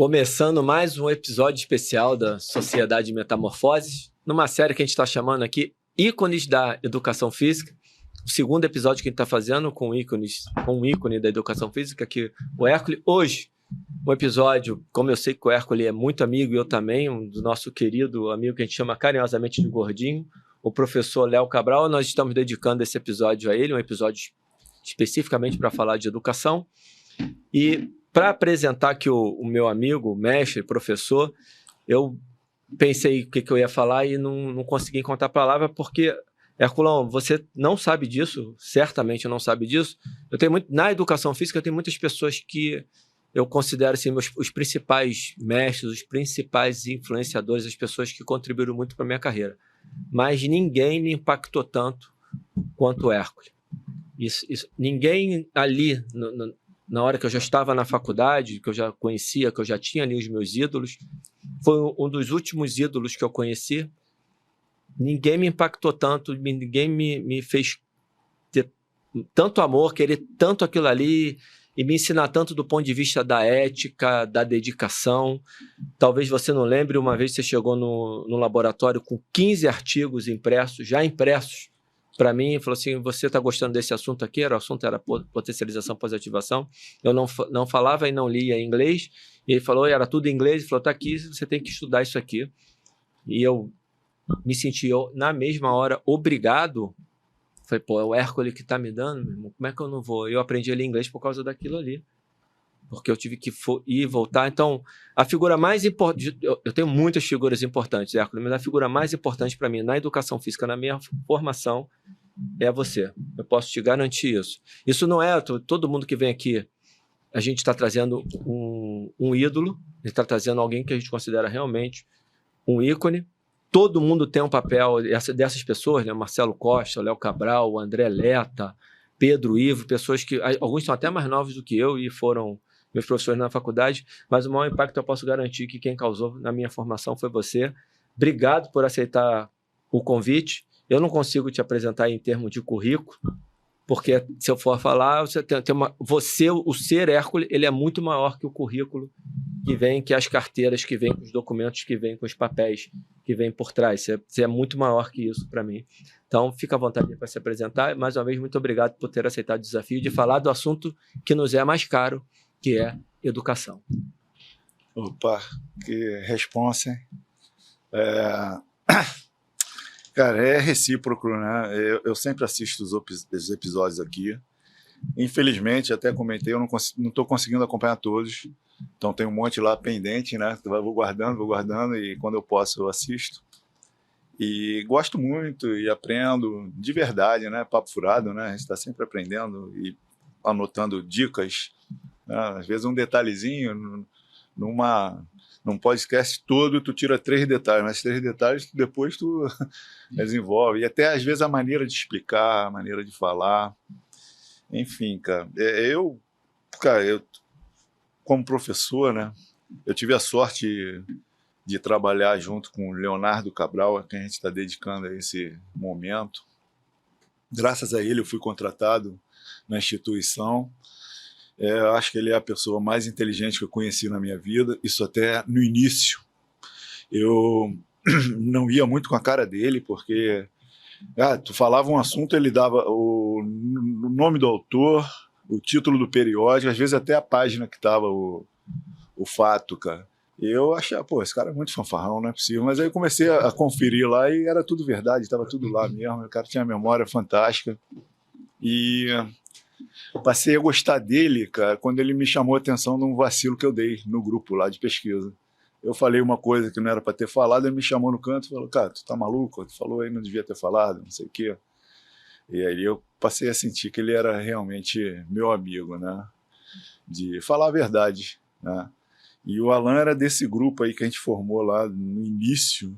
Começando mais um episódio especial da Sociedade Metamorfoses, numa série que a gente está chamando aqui Ícones da Educação Física. O segundo episódio que a gente está fazendo com um ícone da Educação Física, que o Hércules. Hoje, um episódio, como eu sei que o Hércules é muito amigo e eu também, um do nosso querido amigo que a gente chama carinhosamente de Gordinho, o professor Léo Cabral. Nós estamos dedicando esse episódio a ele, um episódio especificamente para falar de educação. E para apresentar aqui o meu amigo, mestre, professor, eu pensei o que eu ia falar e não consegui encontrar a palavra, porque, Herculão, você não sabe disso, certamente não sabe disso. Na educação física, eu tenho muitas pessoas que eu considero assim, os principais mestres, os principais influenciadores, as pessoas que contribuíram muito para a minha carreira. Mas ninguém me impactou tanto quanto o Hércules. Ninguém ali, na hora que eu já estava na faculdade, que eu já conhecia, que eu já tinha ali os meus ídolos, foi um dos últimos ídolos que eu conheci. Ninguém me impactou tanto, ninguém me fez ter tanto amor, querer tanto aquilo ali e me ensinar tanto do ponto de vista da ética, da dedicação. Talvez você não lembre, uma vez você chegou no laboratório com 15 artigos impressos, já impressos, para mim, falou assim, você está gostando desse assunto aqui? O assunto era potencialização pós-ativação. Eu não falava e não lia em inglês. E ele falou, era tudo em inglês. Ele falou, está aqui, você tem que estudar isso aqui. E eu me senti, na mesma hora, obrigado. Falei, pô, é o Hércules que está me dando, meu irmão, como é que eu não vou? Eu aprendi a ler inglês por causa daquilo ali. Porque eu tive que ir e voltar. Então, a figura mais importante... Eu tenho muitas figuras importantes, Hércules, mas a figura mais importante para mim na educação física, na minha formação, é você. Eu posso te garantir isso. Isso não é... Todo mundo que vem aqui, a gente está trazendo um ídolo, a gente está trazendo alguém que a gente considera realmente um ícone. Todo mundo tem um papel dessas pessoas, né? Marcelo Costa, Léo Cabral, André Letta, Pedro Ivo, pessoas que... Alguns são até mais novos do que eu e foram meus professores na faculdade, mas o maior impacto eu posso garantir que quem causou na minha formação foi você. Obrigado por aceitar o convite. Eu não consigo te apresentar em termos de currículo, porque se eu for falar, o ser Hércules, ele é muito maior que o currículo que vem, que as carteiras que vêm, com os documentos que vêm, com os papéis que vêm por trás. Você é muito maior que isso para mim. Então, fica à vontade para se apresentar. Mais uma vez, muito obrigado por ter aceitado o desafio de falar do assunto que nos é mais caro, que é educação. Opa, que responsa, hein? Cara, é recíproco, né? Eu sempre assisto os episódios aqui. Infelizmente, até comentei, eu não estou conseguindo acompanhar todos. Então tem um monte lá pendente, né? Vou guardando e quando eu posso eu assisto. E gosto muito e aprendo de verdade, né? Papo furado, né? A gente está sempre aprendendo e anotando dicas. Às vezes um detalhezinho num podcast todo tu tira 3 detalhes, mas 3 detalhes depois tu desenvolve, e até às vezes a maneira de explicar, a maneira de falar, enfim, cara, eu como professor, né, eu tive a sorte de trabalhar junto com o Leonardo Cabral, a quem a gente está dedicando a esse momento. Graças a ele eu fui contratado na instituição. Eu acho que ele é a pessoa mais inteligente que eu conheci na minha vida, isso até no início. Eu não ia muito com a cara dele, porque tu falava um assunto, ele dava o nome do autor, o título do periódico, às vezes até a página que estava o fato, cara. E eu achava, pô, esse cara é muito fanfarrão, não é possível. Mas aí eu comecei a conferir lá e era tudo verdade, estava tudo lá mesmo. O cara tinha uma memória fantástica. E eu passei a gostar dele, cara, quando ele me chamou a atenção num vacilo que eu dei no grupo lá de pesquisa. Eu falei uma coisa que não era para ter falado, ele me chamou no canto e falou, cara, tu tá maluco? Tu falou aí, não devia ter falado, não sei o quê. E aí eu passei a sentir que ele era realmente meu amigo, né? De falar a verdade, né? E o Alan era desse grupo aí que a gente formou lá no início,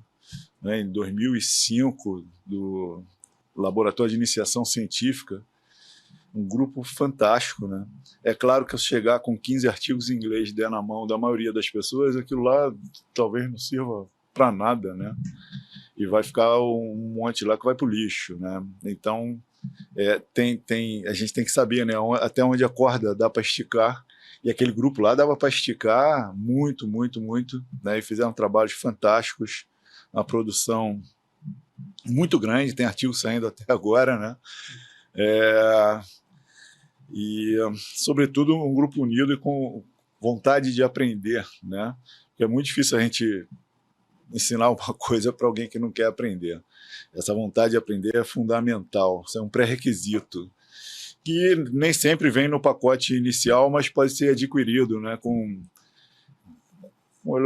né, em 2005, do Laboratório de Iniciação Científica, um grupo fantástico, né? É claro que se chegar com 15 artigos em inglês e der na mão da maioria das pessoas, aquilo lá talvez não sirva para nada, né? E vai ficar um monte lá que vai para o lixo, né? Então, a gente tem que saber, né, até onde a corda dá para esticar E aquele grupo lá dava para esticar muito, muito, muito, né? E fizeram trabalhos fantásticos, uma produção muito grande, tem artigo saindo até agora, né? E, sobretudo, um grupo unido e com vontade de aprender, né? Porque é muito difícil a gente ensinar uma coisa para alguém que não quer aprender. Essa vontade de aprender é fundamental, isso é um pré-requisito, que nem sempre vem no pacote inicial, mas pode ser adquirido, né,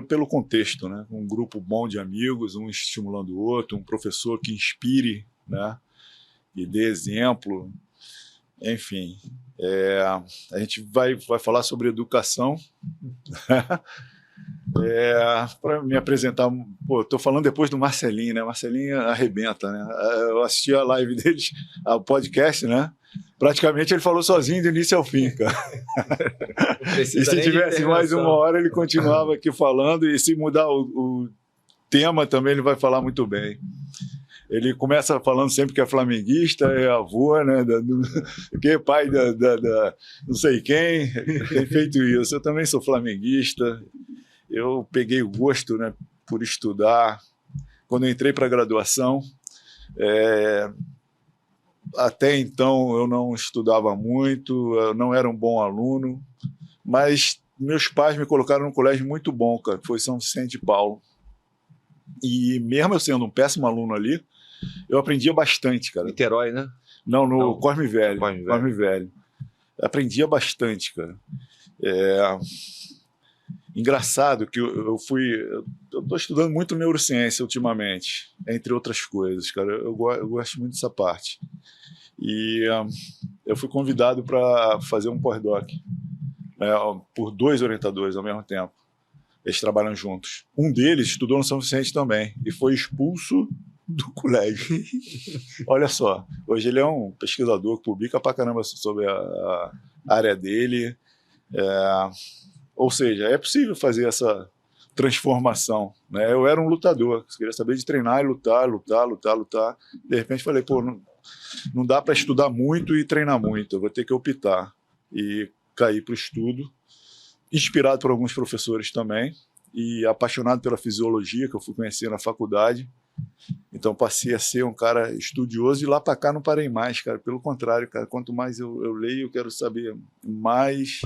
pelo contexto, né, um grupo bom de amigos, um estimulando o outro, um professor que inspire, né, e dê exemplo, enfim. A gente vai falar sobre educação. Para me apresentar, estou falando depois do Marcelinho, né? Marcelinho arrebenta, né? Eu assisti a live deles, o podcast, né? Praticamente ele falou sozinho do início ao fim, cara. E se tivesse mais uma hora, ele continuava aqui falando, e se mudar o tema também, ele vai falar muito bem. Ele começa falando sempre que é flamenguista, é avô, né? Que é pai da não sei quem, tem feito isso. Eu também sou flamenguista. Eu peguei o gosto, né, por estudar. Quando eu entrei para a graduação, até então eu não estudava muito, eu não era um bom aluno, mas meus pais me colocaram num colégio muito bom, cara, que foi São Vicente de Paulo. E mesmo eu sendo um péssimo aluno ali, eu aprendia bastante, cara. Niterói, né? Não, Cosme Velho. Cosme Velho. Aprendia bastante, cara. Engraçado que eu estou estudando muito neurociência ultimamente, entre outras coisas, cara. Eu gosto muito dessa parte. E eu fui convidado para fazer um pós-doc, né, por 2 orientadores ao mesmo tempo. Eles trabalham juntos. Um deles estudou no São Vicente também e foi expulso do colégio. Olha só, hoje ele é um pesquisador que publica pra caramba sobre a área dele. Ou seja, é possível fazer essa transformação, né? Eu era um lutador, queria saber de treinar e lutar. De repente falei, não dá para estudar muito e treinar muito, eu vou ter que optar. E caí para o estudo, inspirado por alguns professores também, e apaixonado pela fisiologia, que eu fui conhecer na faculdade. Então passei a ser um cara estudioso, e lá para cá não parei mais, cara. Pelo contrário, cara, quanto mais eu leio, eu quero saber mais.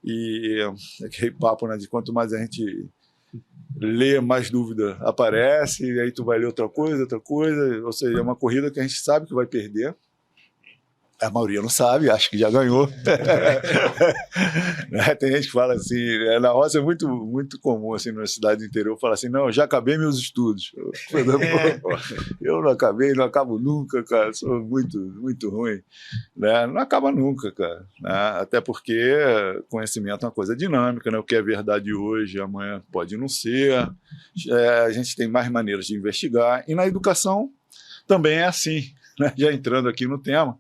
E aquele papo, né, de quanto mais a gente lê, mais dúvida aparece, e aí tu vai ler outra coisa, ou seja, é uma corrida que a gente sabe que vai perder. A maioria não sabe, acha que já ganhou. Tem gente que fala assim, na roça é muito, muito comum, assim, na cidade do interior, fala assim, não, já acabei meus estudos. Eu não acabei, não acabo nunca, cara, sou muito, muito ruim. Né? Não acaba nunca, cara. Né? Até porque conhecimento é uma coisa dinâmica, né? O que é verdade hoje, amanhã pode não ser. A gente tem mais maneiras de investigar. E na educação também é assim. Né? Já entrando aqui no tema,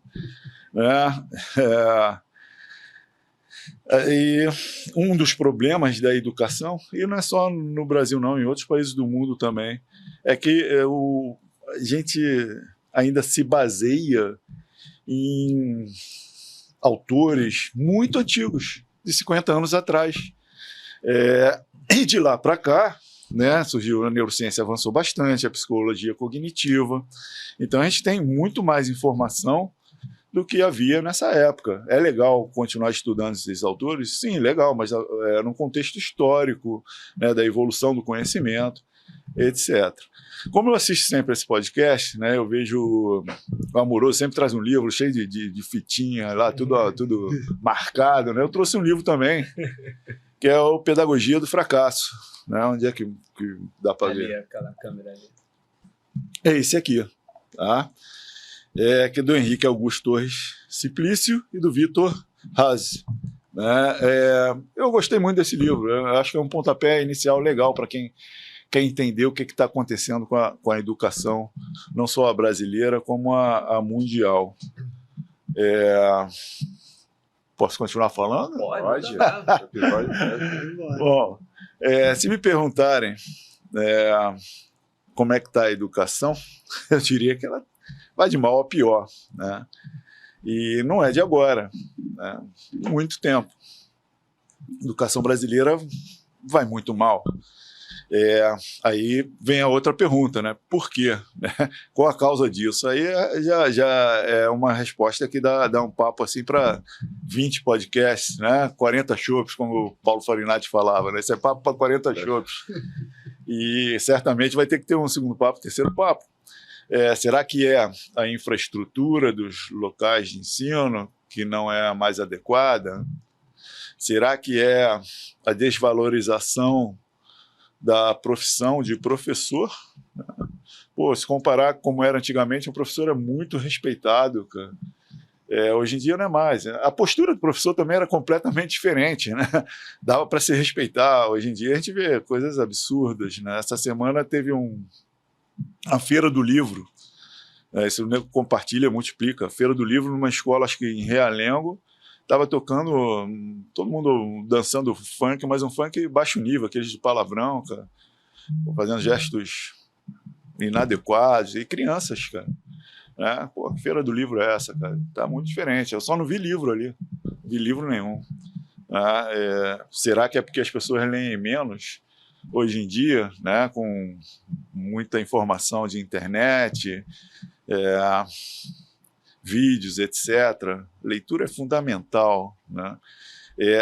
e um dos problemas da educação, e não é só no Brasil não, em outros países do mundo também, é que a gente ainda se baseia em autores muito antigos, de 50 anos atrás. E de lá para cá, né, surgiu a neurociência, avançou bastante, a psicologia cognitiva. Então a gente tem muito mais informação do que havia nessa época. É legal continuar estudando esses autores? Sim, legal, mas num contexto histórico, né, da evolução do conhecimento, etc. Como eu assisto sempre esse podcast, né, eu vejo o Amoroso sempre traz um livro cheio de fitinha lá, tudo marcado. Né? Eu trouxe um livro também, que é o Pedagogia do Fracasso. Né? Onde é que dá para ver? Aquela câmera ali. É esse aqui, tá? Que é do Henrique Augusto Torres Simplício e do Vitor Haas. Né? Eu gostei muito desse livro, eu acho que é um pontapé inicial legal para quem quer entender o que está acontecendo com a educação, não só a brasileira, como a mundial. Posso continuar falando? Pode. Bom, se me perguntarem como é que está a educação, eu diria que ela vai de mal a pior. Né? E não é de agora, né? Muito tempo. educação brasileira vai muito mal. Aí vem a outra pergunta, né? Por quê? Qual a causa disso? Aí já é uma resposta que dá um papo assim para 20 podcasts, né? 40 chopps, como o Paulo Farinati falava, né? Isso é papo para 40 chopps. E certamente vai ter que ter um segundo papo, terceiro papo. Será que é a infraestrutura dos locais de ensino que não é a mais adequada? Será que é a desvalorização da profissão de professor? Pô, se comparar com como era antigamente, o professor é muito respeitado, cara. Hoje em dia não é mais. A postura do professor também era completamente diferente, né? Dava para se respeitar. Hoje em dia a gente vê coisas absurdas, né? Essa semana teve a Feira do Livro. Esse nego compartilha, multiplica. A Feira do Livro numa escola, acho que em Realengo, estava tocando, todo mundo dançando funk, mas um funk baixo nível, aqueles de palavrão, cara, fazendo gestos inadequados, e crianças, cara. Pô, que Feira do Livro é essa, cara? Tá muito diferente. Eu só não vi livro ali, não vi livro nenhum. Será que é porque as pessoas leem menos hoje em dia, né, com muita informação de internet, vídeos, etc. Leitura é fundamental, né?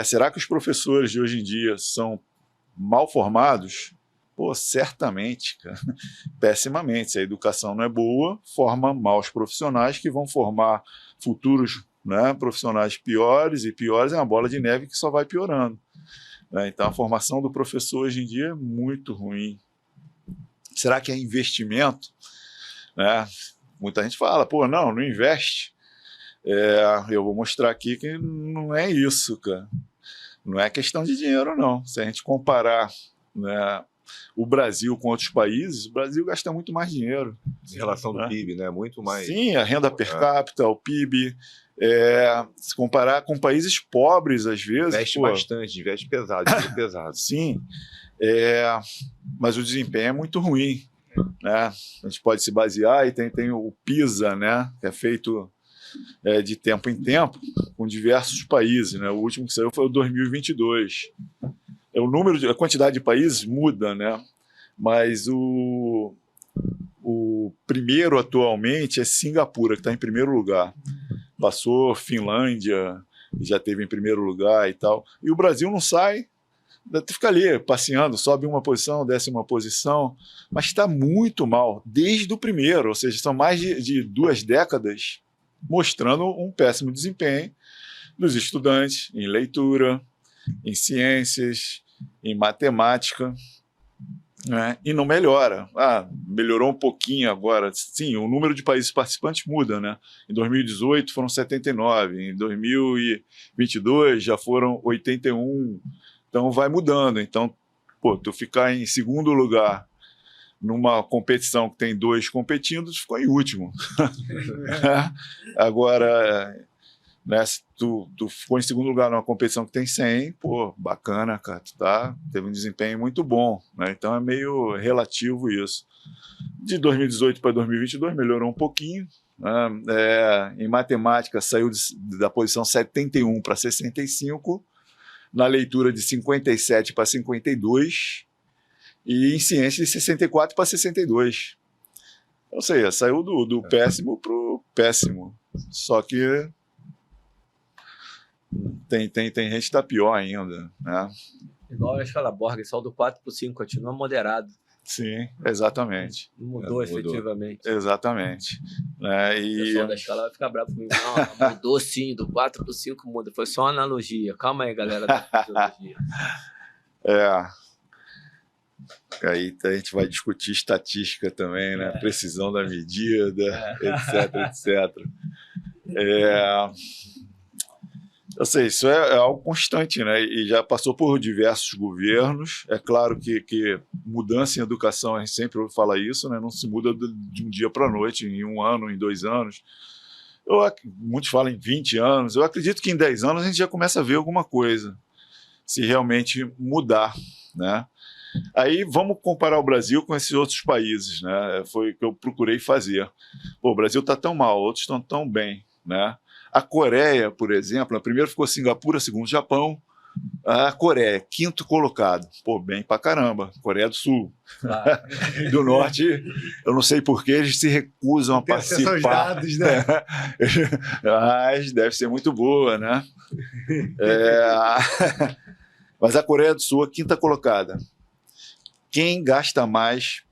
Será que os professores de hoje em dia são mal formados? Pô, certamente, cara. Pessimamente. Se a educação não é boa, forma maus profissionais que vão formar futuros, né, profissionais piores, e piores é uma bola de neve que só vai piorando. Então, a formação do professor hoje em dia é muito ruim. Será que é investimento? Muita gente fala, pô, não investe. Eu vou mostrar aqui que não é isso, cara. Não é questão de dinheiro, não. Se a gente comparar, né, o Brasil com outros países, o Brasil gasta muito mais dinheiro. Em relação do PIB, né? Muito mais. Sim, a renda per capita, o PIB. Se comparar com países pobres, às vezes... Investe bastante, investe pesado, dinheiro pesado. Sim, mas o desempenho é muito ruim. Né? A gente pode se basear, e tem o PISA, né, que é feito de tempo em tempo com diversos países, né? O último que saiu foi o 2022. A quantidade de países muda, né? Mas o primeiro atualmente é Singapura, que está em primeiro lugar. Passou Finlândia, já teve em primeiro lugar e tal. E o Brasil não sai, fica ali passeando, sobe uma posição, desce uma posição, mas está muito mal desde o primeiro, ou seja, são mais de 2 décadas mostrando um péssimo desempenho dos estudantes em leitura, em ciências, em matemática, né? E não melhora. Melhorou um pouquinho agora. Sim, o número de países participantes muda, né? Em 2018 foram 79, em 2022 já foram 81. Então vai mudando. Então, pô, tu ficar em segundo lugar numa competição que tem 2 competindo, tu ficou em último. Agora, né, se tu ficou em segundo lugar numa competição que tem 100, pô, bacana, cara, teve um desempenho muito bom, né? Então é meio relativo isso. De 2018 para 2022 melhorou um pouquinho, né? Em matemática saiu da posição 71 para 65, na leitura de 57 para 52 e em ciência de 64 para 62. Ou seja, saiu do péssimo para o péssimo. Só que tem gente que está pior ainda, né? Igual a escala Borg, só do 4 para o 5 continua moderado. Sim, exatamente. Não mudou efetivamente. Exatamente. O pessoal da escala vai ficar bravo comigo. Não, mudou sim, do 4 para o 5 muda. Foi só uma analogia. Calma aí, galera da fisiologia. Aí a gente vai discutir estatística também, né? Precisão da medida, etc. Eu sei, isso é algo constante, né? E já passou por diversos governos. É claro que mudança em educação, a gente sempre ouve falar isso, né? Não se muda de um dia para a noite, em 1 ano, em 2 anos. Muitos falam em 20 anos. Eu acredito que em 10 anos a gente já começa a ver alguma coisa, se realmente mudar, né? Aí vamos comparar o Brasil com esses outros países, né? Foi o que eu procurei fazer. Pô, o Brasil está tão mal, outros estão tão bem, né? A Coreia, por exemplo, primeiro ficou Singapura, segundo Japão, A Coreia, quinto colocado. Pô, bem pra caramba. Coreia do Sul. Claro. Do Norte, eu não sei por que eles se recusam a Tem acesso aos participar. dados, né? Mas deve ser muito boa, né? Mas a Coreia do Sul, a quinta colocada. Quem gasta mais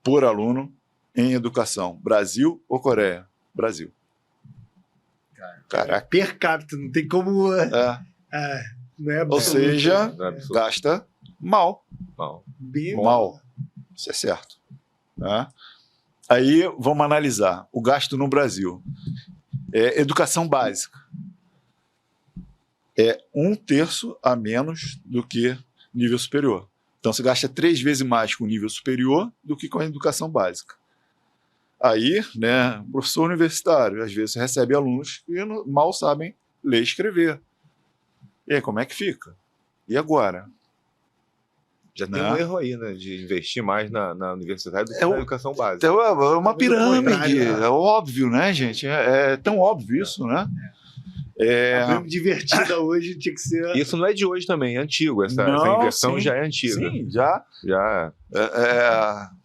por aluno em educação? Brasil ou Coreia? Brasil. Caraca. Per capita, não tem como. Não é Ou seja, Não é absurdo. gasta mal. Não. bem Mal. Isso é certo. Né? Aí vamos analisar o gasto no Brasil. Educação básica. É 1/3 a menos do que nível superior. Então você gasta 3 vezes mais com o nível superior do que com a educação básica. Aí, né, professor universitário, às vezes recebe alunos que mal sabem ler e escrever. E aí, como é que fica? E agora? Já tem um erro aí, né? De investir mais na universidade do que É na o- educação básica. Então é uma pirâmide, contrário, né? é óbvio, né, gente? É tão óbvio isso, né? Mesmo divertida hoje tinha que ser. Isso não é de hoje também, é antigo. Essa Não, inversão sim. já é antiga. Sim, já Já.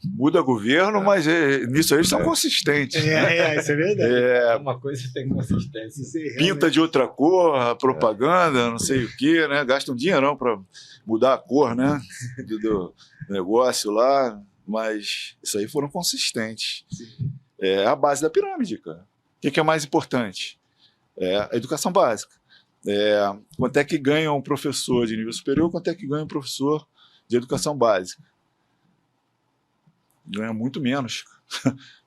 muda governo, mas nisso aí eles são consistentes. Isso é verdade. Uma coisa tem consistência. Isso aí, Pinta de outra cor, a propaganda, não sei o quê, né? Gasta um dinheirão para mudar a cor, né? Do negócio lá, mas isso aí foram consistentes. É a base da pirâmide, cara. O que é mais importante? A educação básica. Quanto é que ganha um professor de nível superior, quanto é que ganha um professor de educação básica? Ganha muito menos.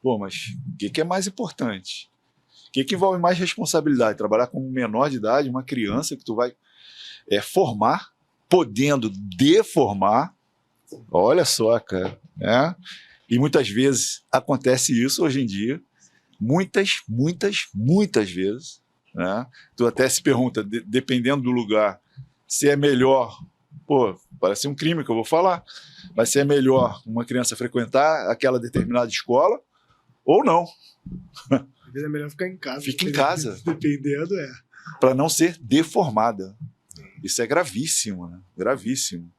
Pô, mas o que é mais importante? O que envolve mais responsabilidade? Trabalhar com um menor de idade, uma criança que tu vai formar, podendo deformar. Olha só, cara. E muitas vezes acontece isso hoje em dia. Muitas vezes. Né? Tu até se pergunta, dependendo do lugar, se é melhor. Pô, parece um crime que eu vou falar. Mas se é melhor uma criança frequentar aquela determinada escola ou não. Às vezes é melhor ficar em casa. Fica em casa. Dependendo, Para não ser deformada. Isso é gravíssimo, né? Gravíssimo.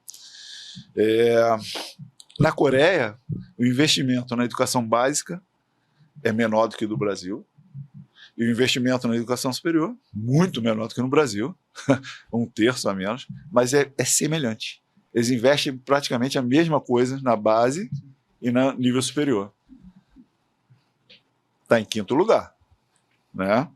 Na Coreia, o investimento na educação básica é menor do que do Brasil. E o investimento na educação superior, muito menor do que no Brasil, 1/3 a menos, mas é semelhante. Eles investem praticamente a mesma coisa na base e no nível superior. Está em quinto lugar. Né?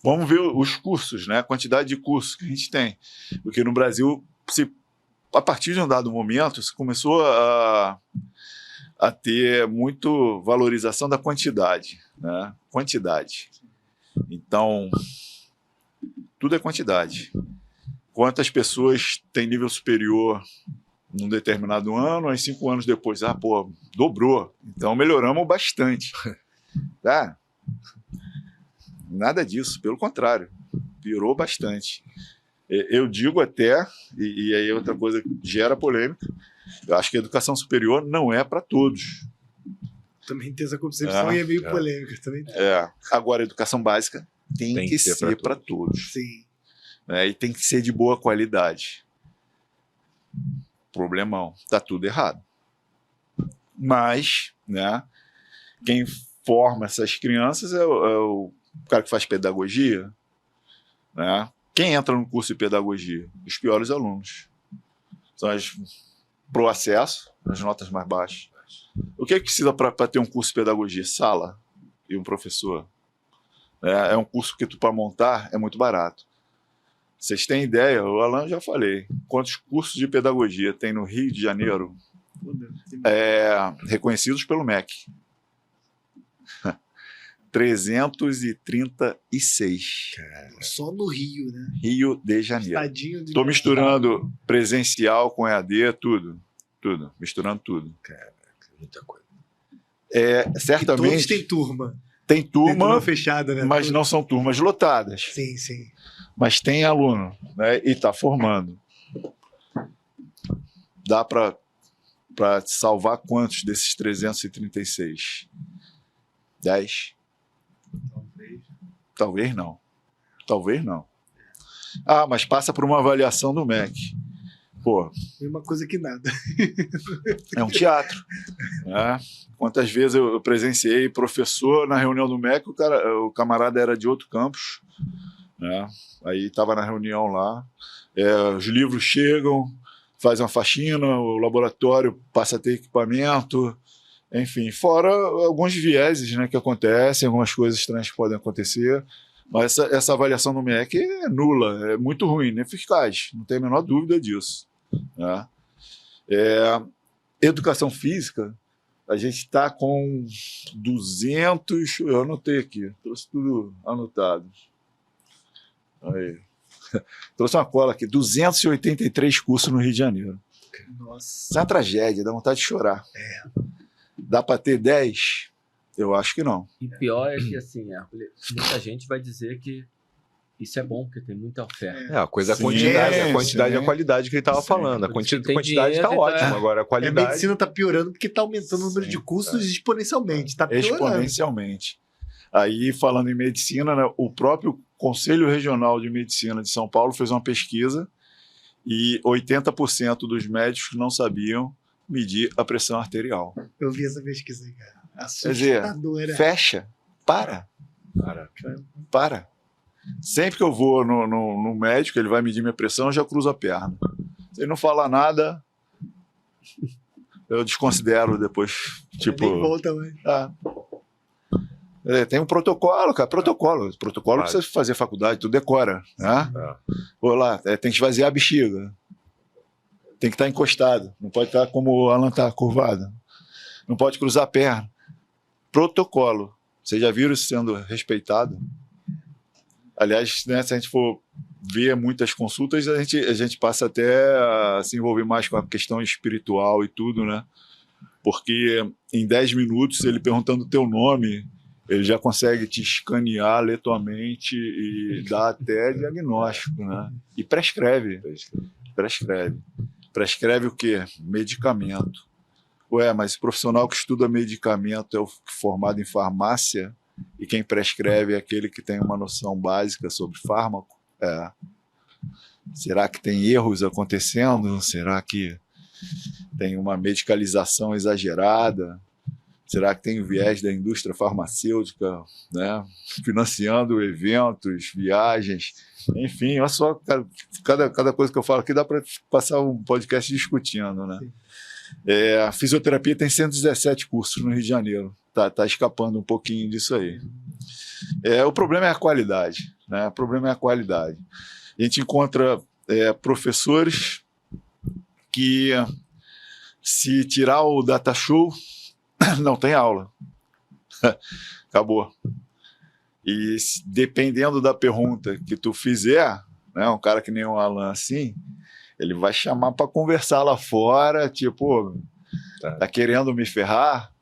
Vamos ver os cursos, né? A quantidade de cursos que a gente tem. Porque no Brasil, a partir de um dado momento, se começou a ter muito valorização da quantidade, né? Quantidade. Então, tudo é quantidade. Quantas pessoas têm nível superior num determinado ano, aí 5 anos depois, dobrou. Então, melhoramos bastante. Tá? Nada disso, pelo contrário, piorou bastante. Eu digo até, e aí outra coisa que gera polêmica, eu acho que a educação superior não é para todos. também tem essa concepção e é meio polêmica também. Agora, a educação básica tem que ser para todos. Sim. E tem que ser de boa qualidade. Problemão, tá tudo errado. Mas, né, quem forma essas crianças é o cara que faz pedagogia, né? Quem entra no curso de pedagogia? Os piores alunos. São pro acesso, as notas mais baixas. O que precisa para ter um curso de pedagogia? Sala e um professor. É um curso que para montar é muito barato. Vocês têm ideia? O Alan já falei. Quantos cursos de pedagogia tem no Rio de Janeiro? Reconhecidos pelo MEC. 336. Só no Rio, né? Rio de Janeiro. Estadinho de Estou misturando presencial com EAD, tudo. Misturando tudo. Caraca, muita coisa. Certamente. Todos têm turma. Tem turma fechada, né? mas não são turmas lotadas. Sim, sim. Mas tem aluno, né? E está formando. Dá para salvar quantos desses 336? 10? Talvez não. Talvez não. Ah, mas passa por uma avaliação do MEC. Pô, Mesma coisa que nada. é um teatro. Né? Quantas vezes eu presenciei professor na reunião do MEC, o camarada era de outro campus, né? Aí estava na reunião lá, os livros chegam, faz uma faxina, o laboratório passa a ter equipamento, enfim, fora alguns vieses, né, que acontecem, algumas coisas estranhas que podem acontecer, mas essa avaliação do MEC é nula, é muito ruim, ineficaz, não tem a menor dúvida disso. Né? Educação física, a gente está com 200, eu anotei aqui, trouxe tudo anotado. Aí. Trouxe uma cola aqui, 283 cursos no Rio de Janeiro. Nossa. Isso é uma tragédia, dá vontade de chorar. Dá para ter 10? Eu acho que não. E pior é que, assim, muita gente vai dizer que isso é bom, porque tem muita oferta. A coisa é a Sim, quantidade, a quantidade sim. e a qualidade que ele estava Sim. falando. A Por isso que quantidade tem está dinheiro, ótima, agora a A qualidade... medicina está piorando porque está aumentando o número Sim, de cursos exponencialmente. Está piorando. Exponencialmente. Aí, falando em medicina, né, o próprio Conselho Regional de Medicina de São Paulo fez uma pesquisa e 80% dos médicos não sabiam medir a pressão arterial. Eu vi essa pesquisa aí, cara. Quer dizer, Assustadora. fecha, para. Sempre que eu vou no médico, ele vai medir minha pressão, eu já cruzo a perna. Se ele não falar nada, eu desconsidero depois. Tipo, Nem volta, mas... tem um protocolo, cara. Protocolo que você fazer faculdade, tu decora. Né? Vou lá, tem que esvaziar a bexiga. Tem que estar encostado. Não pode estar como o Alan está, curvado. Não pode cruzar a perna. Protocolo. Vocês já viram isso sendo respeitado? Aliás, né, se a gente for ver muitas consultas, a gente passa até a se envolver mais com a questão espiritual e tudo, né? Porque em 10 minutos, ele perguntando o teu nome, ele já consegue te escanear aleatoriamente e dar até diagnóstico, né? E prescreve. Prescreve o quê? Medicamento. Ué, mas o profissional que estuda medicamento é o formado em farmácia e quem prescreve é aquele que tem uma noção básica sobre fármaco? Será que tem erros acontecendo? Será que tem uma medicalização exagerada? Será que tem o viés da indústria farmacêutica, né, financiando eventos, viagens? Enfim, olha só, cada coisa que eu falo aqui dá para passar um podcast discutindo, né? A fisioterapia tem 117 cursos no Rio de Janeiro. Tá escapando um pouquinho disso aí. O problema é a qualidade, né? O problema é a qualidade. A gente encontra professores que, se tirar o data show, não tem aula. Acabou. E dependendo da pergunta que tu fizer, né, um cara que nem o Alan assim, ele vai chamar para conversar lá fora, tipo, tá querendo me ferrar,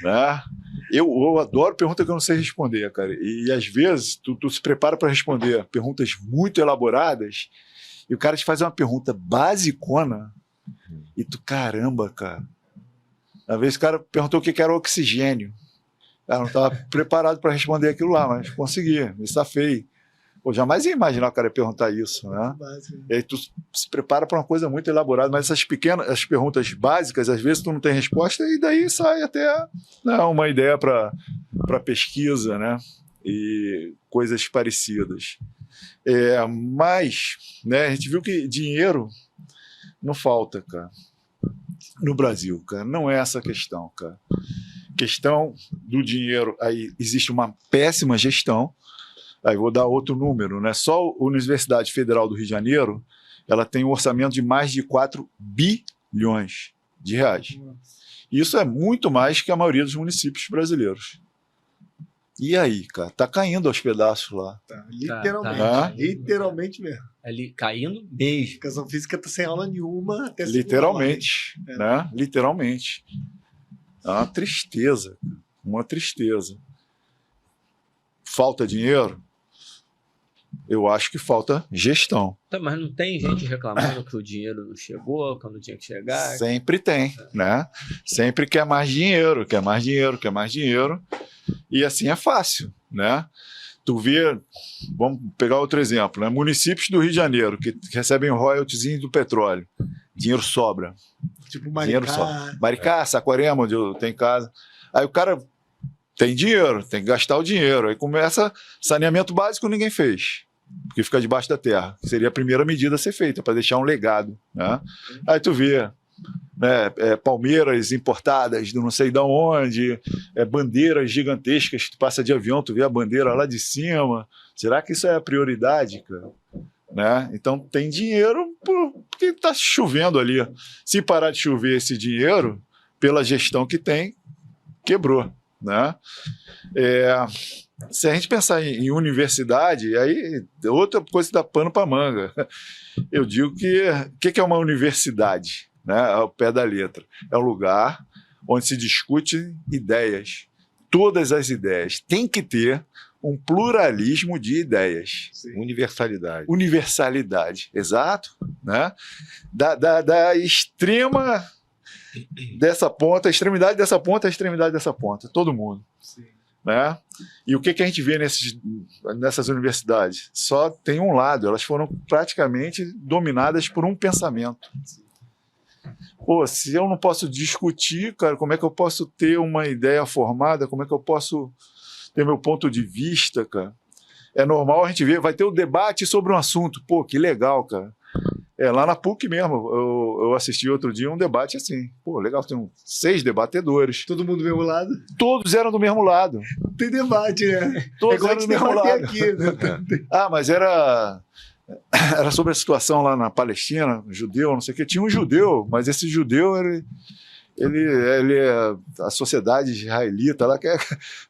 né? Eu adoro pergunta que eu não sei responder, cara. E às vezes tu se prepara para responder perguntas muito elaboradas e o cara te faz uma pergunta basicona e tu, caramba, cara. Às vezes o cara perguntou o que era oxigênio. Eu não estava preparado para responder aquilo lá, mas consegui, me safei. Pô, jamais ia imaginar o cara perguntar isso, né? E aí tu se prepara para uma coisa muito elaborada, mas as perguntas básicas, às vezes tu não tem resposta e daí sai até, né, uma ideia para pesquisa, né? E coisas parecidas. Mas, né, a gente viu que dinheiro não falta, cara. No Brasil, cara, não é essa a questão, cara. Questão do dinheiro, aí existe uma péssima gestão. Aí vou dar outro número, né? Só a Universidade Federal do Rio de Janeiro, ela tem um orçamento de mais de 4 bilhões de reais. Isso é muito mais que a maioria dos municípios brasileiros. E aí, cara, tá caindo aos pedaços lá. Literalmente. Literalmente mesmo. Caindo mesmo. Educação física tá sem aula nenhuma até literalmente, né? Literalmente. É uma tristeza. Uma tristeza. Falta dinheiro? Eu acho que falta gestão. Tá, mas não tem gente reclamando que o dinheiro não chegou quando tinha que chegar? Sempre tem, né? Sempre quer mais dinheiro, quer mais dinheiro, quer mais dinheiro. E assim é fácil, né? Tu vê, vamos pegar outro exemplo, né? Municípios do Rio de Janeiro que recebem royalties do petróleo. Dinheiro sobra. Tipo Dinheiro Maricá. sobra. Maricá, Saquarema, onde eu tenho casa. Aí o cara tem dinheiro, tem que gastar o dinheiro. Aí começa saneamento básico, ninguém fez. Porque fica debaixo da terra. Seria a primeira medida a ser feita, para deixar um legado. Né? Aí tu vê, né, palmeiras importadas de não sei de onde, bandeiras gigantescas, tu passa de avião, tu vê a bandeira lá de cima. Será que isso é a prioridade, cara? Né? Então tem dinheiro porque está chovendo ali. Se parar de chover esse dinheiro, pela gestão que tem, quebrou. Né? Se a gente pensar em universidade, aí outra coisa que dá pano para manga. Eu digo que o que é uma universidade? Né? Ao pé da letra. É um lugar onde se discute ideias. Todas as ideias. Tem que ter um pluralismo de ideias. Sim. Universalidade. Universalidade, exato. Né? Da extrema dessa ponta, a extremidade dessa ponta, a extremidade dessa ponta. Todo mundo. Sim. Né? E o que a gente vê nessas universidades? Só tem um lado, elas foram praticamente dominadas por um pensamento. Pô, se eu não posso discutir, cara, como é que eu posso ter uma ideia formada? Como é que eu posso ter meu ponto de vista, cara? É normal a gente ver, vai ter um debate sobre um assunto. Pô, que legal, cara. Lá na PUC mesmo, eu assisti outro dia um debate assim. Pô, legal, tem 6 debatedores. Todo mundo do mesmo lado? Todos eram do mesmo lado. Tem debate, né? Todos eram do mesmo lado. Aqui, né? Mas era sobre a situação lá na Palestina, judeu, não sei o quê. Tinha um judeu, mas esse judeu, ele é a sociedade israelita lá,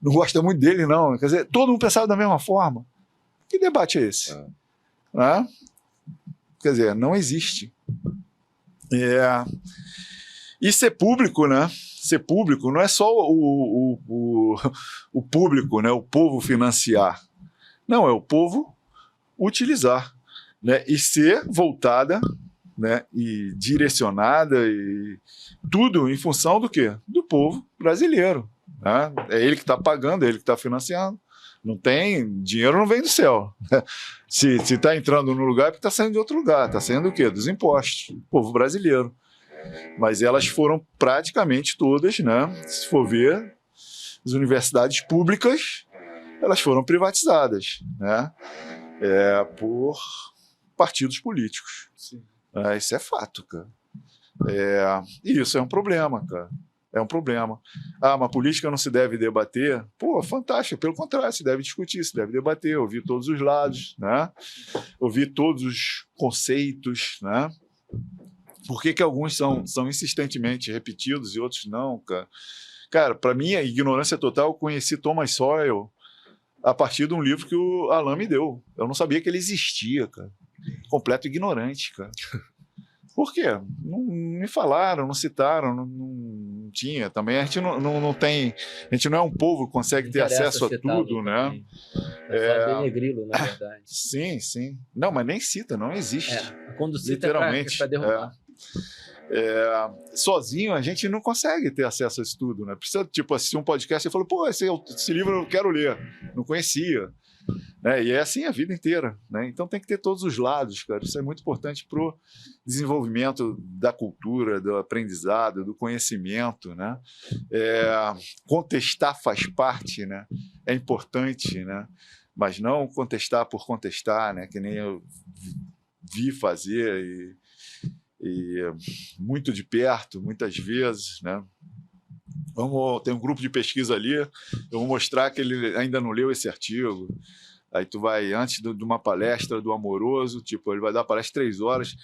não gosta muito dele, não. Quer dizer, todo mundo pensava da mesma forma. Que debate é esse? Né? Quer dizer, não existe. E ser público, né? Ser público não é só o público, né? O povo financiar. Não, é o povo utilizar. Né? E ser voltada, né? E direcionada, e tudo em função do quê? Do povo brasileiro. Né? É ele que está pagando, é ele que está financiando. Não tem, dinheiro não vem do céu. Se está entrando no lugar é porque está saindo de outro lugar. Está saindo do quê? Dos impostos. Povo brasileiro. Mas elas foram praticamente todas, né? Se for ver, as universidades públicas, elas foram privatizadas, né? Por partidos políticos. Sim. Isso é fato, cara. E isso é um problema, cara. É um problema. Mas política não se deve debater? Pô, fantástico. Pelo contrário, se deve discutir, se deve debater, ouvir todos os lados, né? Ouvir todos os conceitos, né? Por que alguns são insistentemente repetidos e outros não, cara? Cara, para mim, a ignorância total, eu conheci Thomas Sowell a partir de um livro que o Alain me deu. Eu não sabia que ele existia, cara. Completo ignorante, cara. Por quê? Não me falaram, não citaram, não tinha. Também a gente não tem. A gente não é um povo que consegue ter acesso a tudo, né? É só Benegrilo, na verdade. Sim, sim. Não, mas nem cita, não existe. Quando cita literalmente. É pra derrubar. Sozinho a gente não consegue ter acesso a isso tudo, né? Precisa, tipo, assistir um podcast e falar, pô, esse livro eu quero ler. Não conhecia. Né? E é assim a vida inteira, né? Então tem que ter todos os lados, cara. Isso é muito importante para o desenvolvimento da cultura, do aprendizado, do conhecimento, né? Contestar faz parte, né? É importante, né? Mas não contestar por contestar, né? Que nem eu vi fazer e muito de perto, muitas vezes, né? Tem um grupo de pesquisa ali, eu vou mostrar que ele ainda não leu esse artigo. Aí tu vai, antes de uma palestra do Amoroso, tipo, ele vai dar palestra 3 horas,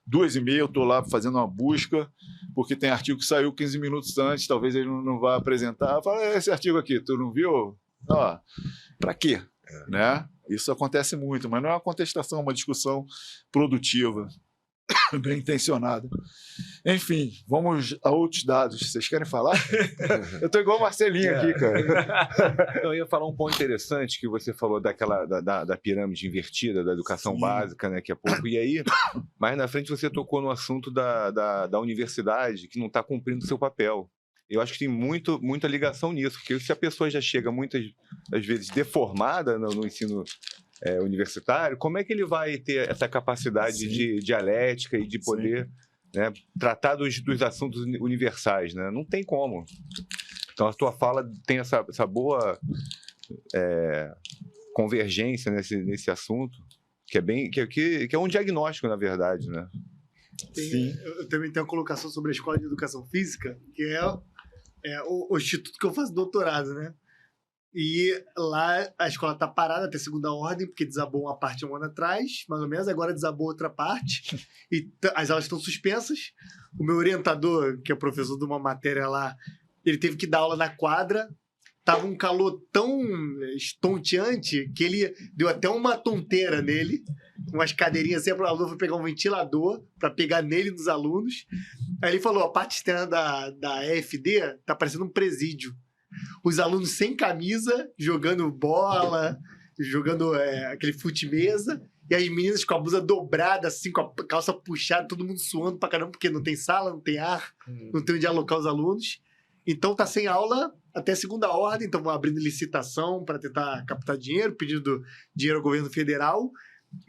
2h30 eu estou lá fazendo uma busca, porque tem artigo que saiu 15 minutos antes, talvez ele não vá apresentar. Fala, esse artigo aqui, tu não viu? Para quê? Né? Isso acontece muito, mas não é uma contestação, é uma discussão produtiva. Bem intencionada. Enfim, vamos a outros dados. Vocês querem falar? Eu tô igual o Marcelinho aqui, cara. Eu ia falar um ponto interessante que você falou da pirâmide invertida, da educação básica, né, que é pouco. E aí, mais na frente você tocou no assunto da universidade, que não está cumprindo seu papel. Eu acho que tem muita ligação nisso, porque se a pessoa já chega muitas das vezes deformada no ensino universitário, como é que ele vai ter essa capacidade de dialética e de poder, né, tratar dos assuntos universais, né? Não tem como. Então, a tua fala tem essa boa convergência nesse assunto, que é um diagnóstico, na verdade, né? Eu também tenho uma colocação sobre a Escola de Educação Física, que é o instituto que eu faço doutorado, né? E lá a escola está parada até segunda ordem, porque desabou uma parte um ano atrás, mais ou menos, agora desabou outra parte, e as aulas estão suspensas. O meu orientador, que é professor de uma matéria lá, ele teve que dar aula na quadra, tava um calor tão estonteante que ele deu até uma tonteira nele, umas cadeirinhas assim, o aluno foi pegar um ventilador para pegar nele dos alunos. Aí ele falou, a parte externa da EFD tá parecendo um presídio. Os alunos sem camisa, jogando bola, jogando aquele fute-mesa, e as meninas com a blusa dobrada, assim, com a calça puxada, todo mundo suando pra caramba, porque não tem sala, não tem ar, não tem onde alocar os alunos. Então tá sem aula até segunda ordem, então vão abrindo licitação para tentar captar dinheiro, pedindo dinheiro ao governo federal,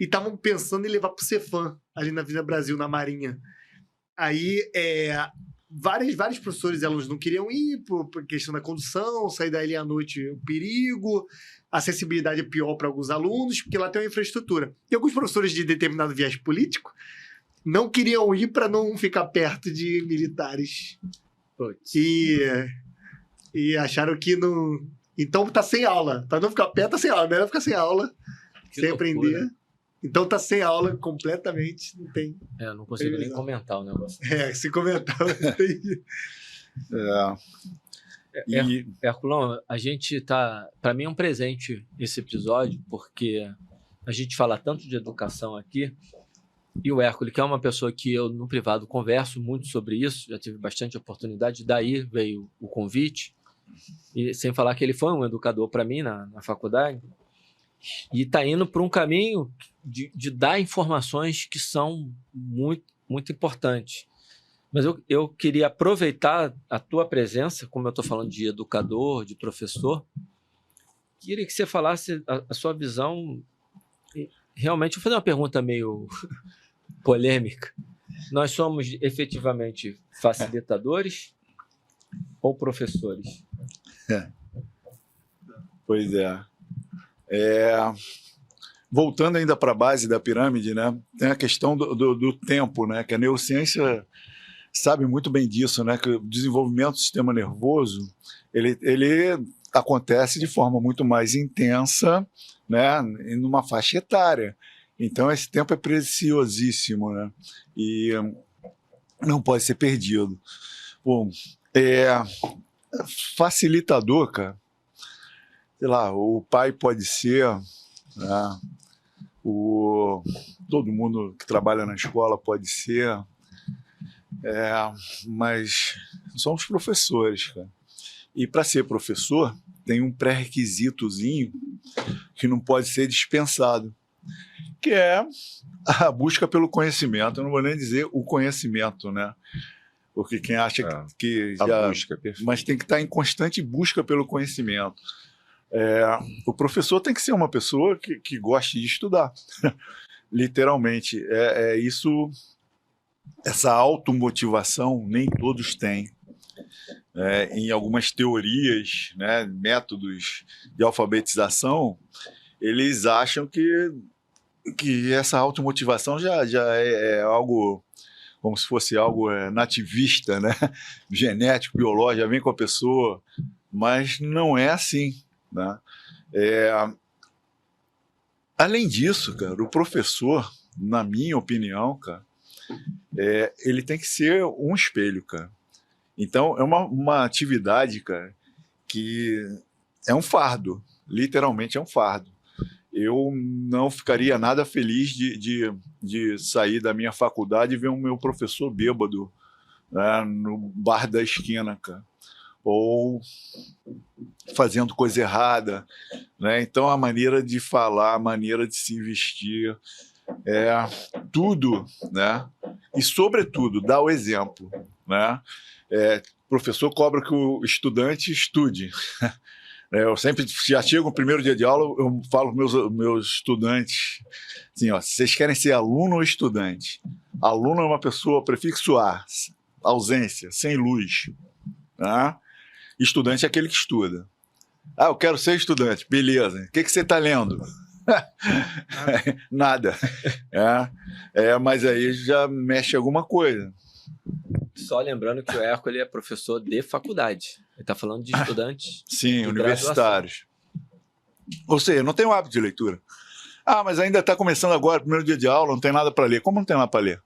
e estavam pensando em levar pro Cefam, ali na Avenida Brasil, na Marinha. Aí, vários professores e alunos não queriam ir por questão da condução, sair daí à noite é um perigo, a acessibilidade é pior para alguns alunos, porque lá tem uma infraestrutura. E alguns professores de determinado viés político não queriam ir para não ficar perto de militares. E acharam que não... Então tá sem aula. Para não ficar perto, tá sem aula. Melhor ficar sem aula, sem aprender. Então tá sem aula completamente, não tem... Eu não consigo nem comentar o negócio. Se comentar, não tem... Herculão, a gente tá... Para mim é um presente esse episódio, porque a gente fala tanto de educação aqui, e o Hércules, que é uma pessoa que eu, no privado, converso muito sobre isso, já tive bastante oportunidade, daí veio o convite, e sem falar que ele foi um educador para mim na faculdade, e está indo por um caminho de dar informações que são muito, muito importantes. Mas eu queria aproveitar a tua presença, como eu estou falando de educador, de professor, queria que você falasse a sua visão. Realmente, vou fazer uma pergunta meio polêmica. Nós somos efetivamente facilitadores ou professores? Pois é. Voltando ainda para a base da pirâmide, né, tem a questão do tempo, né, que a neurociência sabe muito bem disso, né, que o desenvolvimento do sistema nervoso ele acontece de forma muito mais intensa, né, numa faixa etária. Então esse tempo é preciosíssimo, né, e não pode ser perdido. Bom, facilitador, cara, sei lá, o pai pode ser, né, todo mundo que trabalha na escola pode ser, mas somos professores, cara. E para ser professor tem um pré-requisitozinho que não pode ser dispensado, que é a busca pelo conhecimento. Eu não vou nem dizer o conhecimento, né? Porque quem acha que já... busca, mas tem que estar em constante busca pelo conhecimento. O professor tem que ser uma pessoa que goste de estudar, literalmente. Isso, essa automotivação nem todos têm. Em algumas teorias, né, métodos de alfabetização, eles acham que essa automotivação já é algo, como se fosse algo nativista, né, genético, biológico, já vem com a pessoa, mas não é assim, né? Além disso, cara, o professor, na minha opinião, cara, ele tem que ser um espelho, cara. Então, é uma atividade, cara, que é um fardo, literalmente é um fardo. Eu não ficaria nada feliz de sair da minha faculdade e ver o meu professor bêbado, né, no bar da esquina, cara, ou fazendo coisa errada, né? Então, a maneira de falar, a maneira de se vestir, tudo, né? E, sobretudo, dar o exemplo. né? O professor cobra que o estudante estude. Eu sempre já chego no primeiro dia de aula, eu falo para meus estudantes assim, ó, vocês querem ser aluno ou estudante? Aluno é uma pessoa, prefixo A, ausência, sem luz. Né? Estudante é aquele que estuda. Eu quero ser estudante. Beleza. O que você está lendo? Nada. Mas aí já mexe alguma coisa. Só lembrando que o Hércules é professor de faculdade. Ele está falando de estudantes. Sim, de universitários. Ou seja, não tem o hábito de leitura. Mas ainda está começando agora, primeiro dia de aula, não tem nada para ler. Como não tem nada para ler?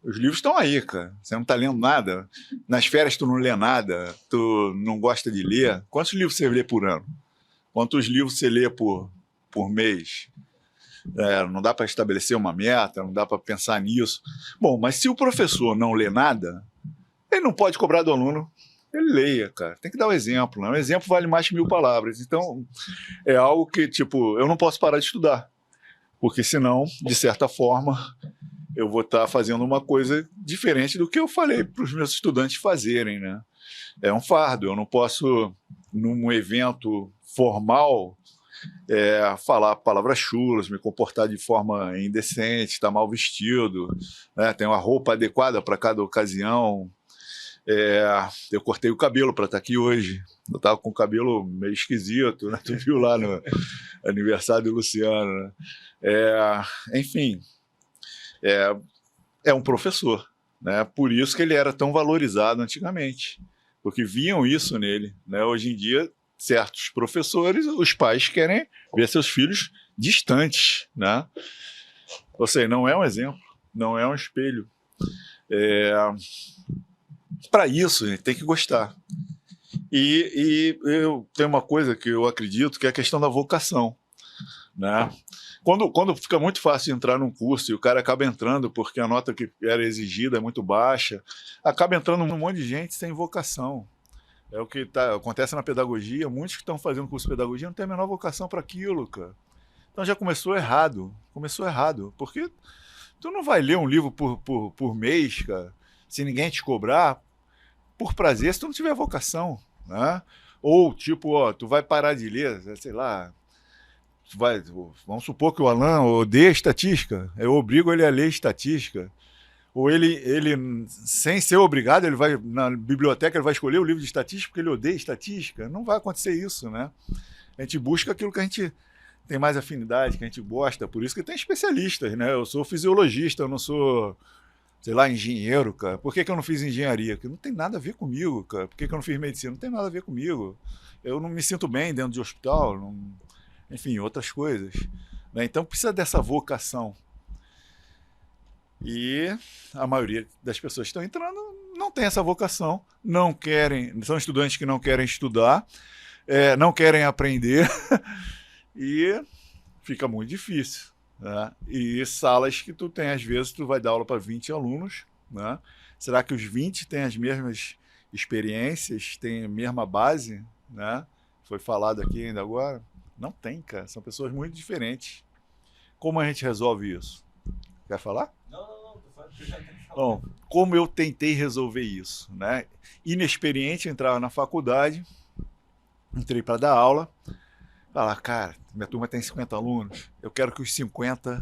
Os livros estão aí, cara. Você não está lendo nada. Nas férias tu não lê nada, tu não gosta de ler. Quantos livros você lê por ano? Quantos livros você lê por mês? Não dá para estabelecer uma meta, não dá para pensar nisso. Bom, mas se o professor não lê nada, ele não pode cobrar do aluno. Ele leia, cara. Tem que dar o exemplo. Né? Um exemplo vale mais que 1000 palavras. Então, é algo que, tipo, eu não posso parar de estudar. Porque senão, de certa forma, eu vou estar fazendo uma coisa diferente do que eu falei para os meus estudantes fazerem, né? É um fardo. Eu não posso, num evento formal, falar palavras chulas, me comportar de forma indecente, estar mal vestido, né? Ter uma roupa adequada para cada ocasião. Eu cortei o cabelo para estar aqui hoje. Eu estava com o cabelo meio esquisito, né? Tu viu lá no aniversário do Luciano, né? Enfim, é um professor, né? Por isso que ele era tão valorizado antigamente, porque viam isso nele, né? Hoje em dia, certos professores, os pais querem ver seus filhos distantes, né? Ou seja, não é um exemplo, não é um espelho. Para isso, a gente tem que gostar. E eu tenho uma coisa que eu acredito, que é a questão da vocação, né? Quando fica muito fácil entrar num curso e o cara acaba entrando porque a nota que era exigida é muito baixa, acaba entrando um monte de gente sem vocação. É o que acontece na pedagogia. Muitos que estão fazendo curso de pedagogia não têm a menor vocação para aquilo, cara. Então já começou errado. Porque tu não vai ler um livro por mês, cara, se ninguém te cobrar, por prazer, se tu não tiver vocação, né? Ou tipo, tu vai parar de ler, sei lá, vamos supor que o Alan odeia estatística, eu obrigo ele a ler estatística, ou ele sem ser obrigado, ele vai na biblioteca, ele vai escolher o livro de estatística porque ele odeia estatística. Não vai acontecer isso, né? A gente busca aquilo que a gente tem mais afinidade, que a gente gosta, por isso que tem especialistas, né? Eu sou fisiologista, eu não sou, sei lá, engenheiro, cara. Por que eu não fiz engenharia? Porque não tem nada a ver comigo, cara. Por que eu não fiz medicina? Não tem nada a ver comigo. Eu não me sinto bem dentro de hospital, enfim, outras coisas, né? Então precisa dessa vocação. E a maioria das pessoas que estão entrando não tem essa vocação, não querem, são estudantes que não querem estudar, não querem aprender e fica muito difícil, né? E salas que tu tem, às vezes, tu vai dar aula para 20 alunos, né? Será que os 20 têm as mesmas experiências, têm a mesma base, né? Foi falado aqui ainda agora. Não tem, cara. São pessoas muito diferentes. Como a gente resolve isso? Quer falar? Não. Tô falando que eu já tenho que falar. Bom, como eu tentei resolver isso, né? Inexperiente, entrava na faculdade, entrei para dar aula, falar, cara, minha turma tem 50 alunos, eu quero que os 50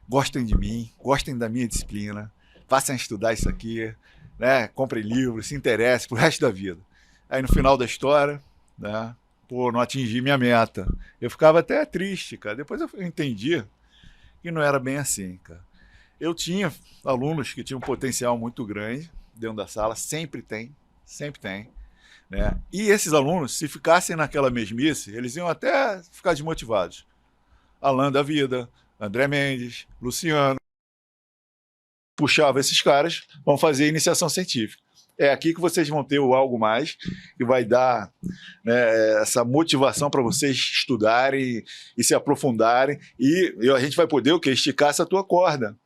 gostem de mim, gostem da minha disciplina, passem a estudar isso aqui, né? Comprem livros, se interessem pro resto da vida. Aí no final da história, né? Não atingi minha meta. Eu ficava até triste, cara. Depois eu entendi que não era bem assim, cara. Eu tinha alunos que tinham um potencial muito grande dentro da sala, sempre tem, né? E esses alunos, se ficassem naquela mesmice, eles iam até ficar desmotivados. Alan da vida, André Mendes, Luciano, puxava esses caras, vão fazer iniciação científica. É aqui que vocês vão ter o algo mais, que vai dar, né, essa motivação para vocês estudarem e se aprofundarem, e a gente vai poder o quê? Esticar essa tua corda,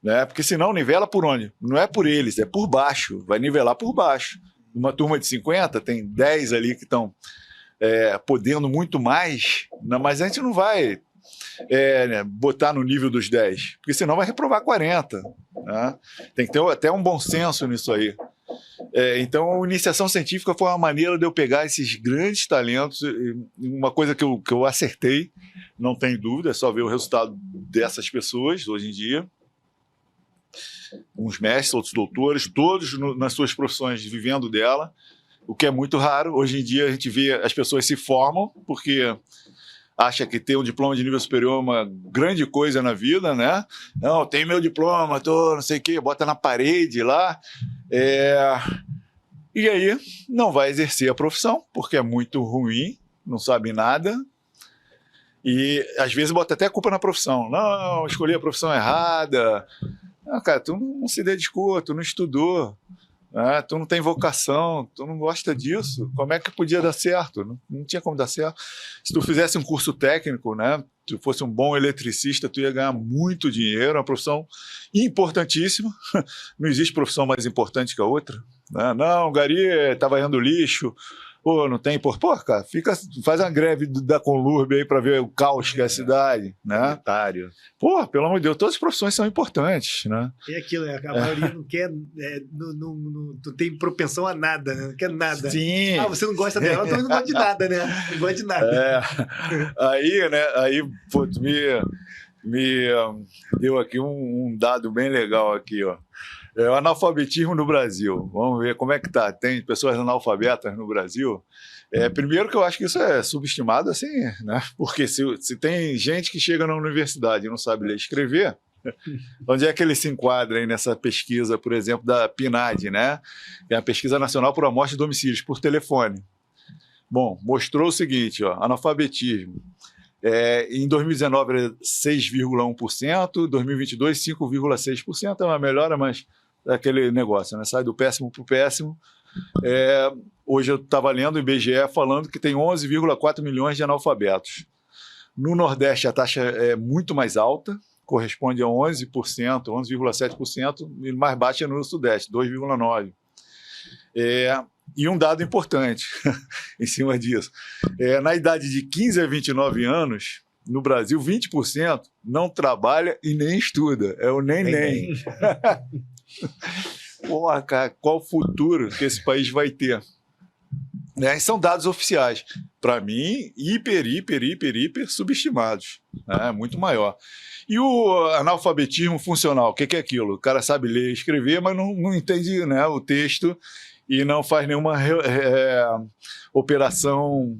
né? Porque senão nivela por onde? Não é por eles, é por baixo, vai nivelar por baixo. Uma turma de 50, tem 10 ali que estão podendo muito mais, mas a gente não vai botar no nível dos 10, porque senão vai reprovar 40. né? Tem que ter até um bom senso nisso aí. Então, a iniciação científica foi uma maneira de eu pegar esses grandes talentos, uma coisa que eu acertei, não tem dúvida, é só ver o resultado dessas pessoas hoje em dia. Uns mestres, outros doutores, todos nas suas profissões vivendo dela, o que é muito raro. Hoje em dia a gente vê as pessoas se formam porque acha que ter um diploma de nível superior é uma grande coisa na vida, né? Não, tem meu diploma, não sei o quê, bota na parede lá. E aí não vai exercer a profissão, porque é muito ruim, não sabe nada. E às vezes bota até a culpa na profissão. Não, escolhi a profissão errada. Não, cara, tu não se dedicou, tu não estudou. Tu não tem vocação, tu não gosta disso, como é que podia dar certo? Não tinha como dar certo. Se tu fizesse um curso técnico, né, se tu fosse um bom eletricista, tu ia ganhar muito dinheiro, uma profissão importantíssima. Não existe profissão mais importante que a outra, né? Não, o gari tá varrendo lixo, não tem pô, cara, faz uma greve da Conlurb aí para ver o caos que é a cidade, né? Pelo amor de Deus, todas as profissões são importantes, né? É aquilo, a maioria não quer, não tem propensão a nada, né? Não quer nada. Sim. Você não gosta dela, então não gosta de nada, né? Não gosta de nada. Aí, pô, tu me deu aqui um dado bem legal aqui, ó. O analfabetismo no Brasil. Vamos ver como é que tá. Tem pessoas analfabetas no Brasil? Primeiro que eu acho que isso é subestimado, assim, né? Porque se tem gente que chega na universidade e não sabe ler e escrever, onde é que ele se enquadra aí nessa pesquisa, por exemplo, da PNAD, né? É a Pesquisa Nacional por Amostra de Domicílios por Telefone. Bom, mostrou o seguinte, ó, analfabetismo. Em 2019 era 6,1%, 2022 5,6%, é uma melhora, mas é aquele negócio, né? Sai do péssimo para o péssimo. Hoje eu estava lendo o IBGE falando que tem 11,4 milhões de analfabetos. No Nordeste a taxa é muito mais alta, corresponde a 11%, 11,7%, e mais baixa no Sudeste, 2,9%. E um dado importante em cima disso. Na idade de 15 a 29 anos, no Brasil, 20% não trabalha e nem estuda. É o nem. Porra, cara, qual o futuro que esse país vai ter? São dados oficiais. Para mim, hiper subestimados. Muito maior. E o analfabetismo funcional, o que é aquilo? O cara sabe ler e escrever, mas não entende, né, o texto e não faz nenhuma operação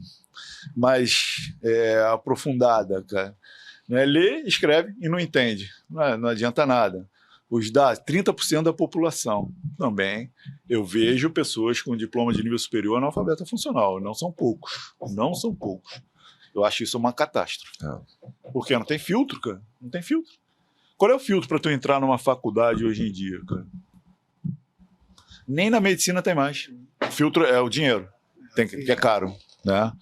mais aprofundada, cara. Lê, escreve e não entende. Não adianta nada. Os dados, 30% da população também. Eu vejo pessoas com diploma de nível superior analfabeta funcional. Não são poucos. Não são poucos. Eu acho isso uma catástrofe. Porque não tem filtro, cara. Não tem filtro. Qual é o filtro para tu entrar numa faculdade hoje em dia, cara? Nem na medicina tem mais. O filtro é o dinheiro, que é caro, né?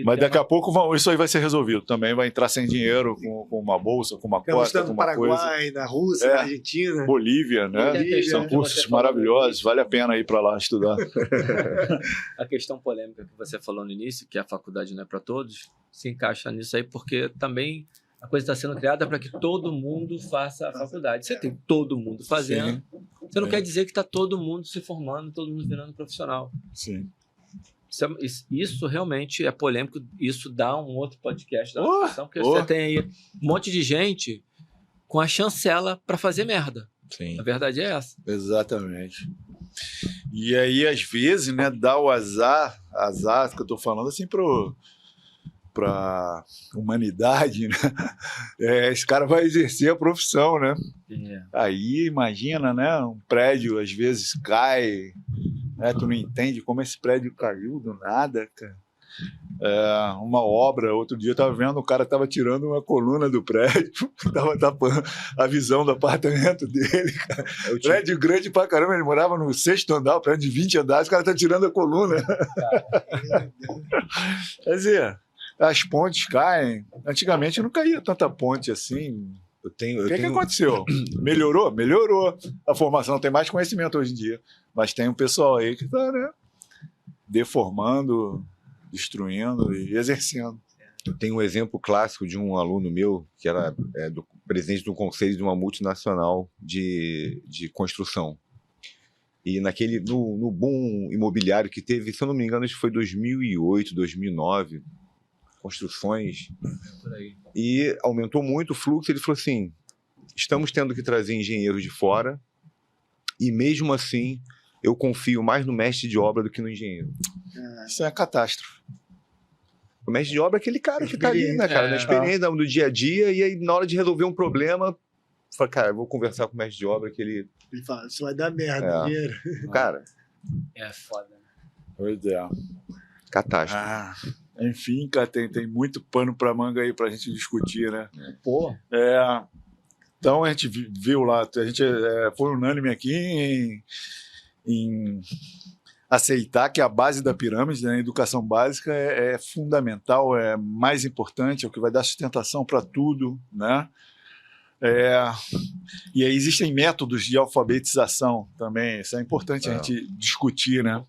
Mas daqui a pouco isso aí vai ser resolvido. Também vai entrar sem dinheiro, com uma bolsa, com uma cota, com uma Paraguai, coisa. Paraguai, na Rússia, na Argentina. Bolívia, né? São cursos maravilhosos, vale a pena ir para lá estudar. A questão polêmica que você falou no início, que a faculdade não é para todos, se encaixa nisso aí, porque também a coisa está sendo criada para que todo mundo faça a faculdade. Você tem todo mundo fazendo. Sim. Você não quer dizer que está todo mundo se formando, todo mundo virando profissional. Sim. Isso realmente é polêmico. Isso dá um outro podcast da discussão, porque você tem aí um monte de gente com a chancela para fazer merda. Sim. A verdade é essa. Exatamente. E aí, às vezes, né, dá o azar que eu estou falando assim para humanidade, né? Esse cara vai exercer a profissão, né? Aí, imagina, né? Um prédio às vezes cai, né? Tu não entende como esse prédio caiu do nada, cara. Uma obra, outro dia eu estava vendo, o cara estava tirando uma coluna do prédio, estava tapando a visão do apartamento dele, cara. Prédio grande pra caramba, ele morava no 6º andar, prédio de 20 andares, o cara tá tirando a coluna. Quer dizer, as pontes caem. Antigamente não caía tanta ponte assim. O que aconteceu? Melhorou? Melhorou. A formação tem mais conhecimento hoje em dia. Mas tem um pessoal aí que está, né, deformando, destruindo e exercendo. Eu tenho um exemplo clássico de um aluno meu que era presidente do conselho de uma multinacional de construção. E no boom imobiliário que teve, se eu não me engano, acho que foi 2008, 2009, construções, e aumentou muito o fluxo. Ele falou assim, estamos tendo que trazer engenheiros de fora, e mesmo assim, eu confio mais no mestre de obra do que no engenheiro. Isso é uma catástrofe. O mestre de obra é aquele cara que está ali, né, cara, na experiência do dia a dia, e aí na hora de resolver um problema, fala, cara, eu vou conversar com o mestre de obra que ele fala, isso vai dar merda, dinheiro. Cara, É foda, né? Pois é. Catástrofe. Enfim, cara, tem muito pano pra manga aí pra gente discutir, né? Pô. Então a gente viu lá, a gente foi unânime aqui em aceitar que a base da pirâmide, né, a educação básica é fundamental, é mais importante, é o que vai dar sustentação para tudo, né? E aí existem métodos de alfabetização também, isso é importante a gente discutir, né?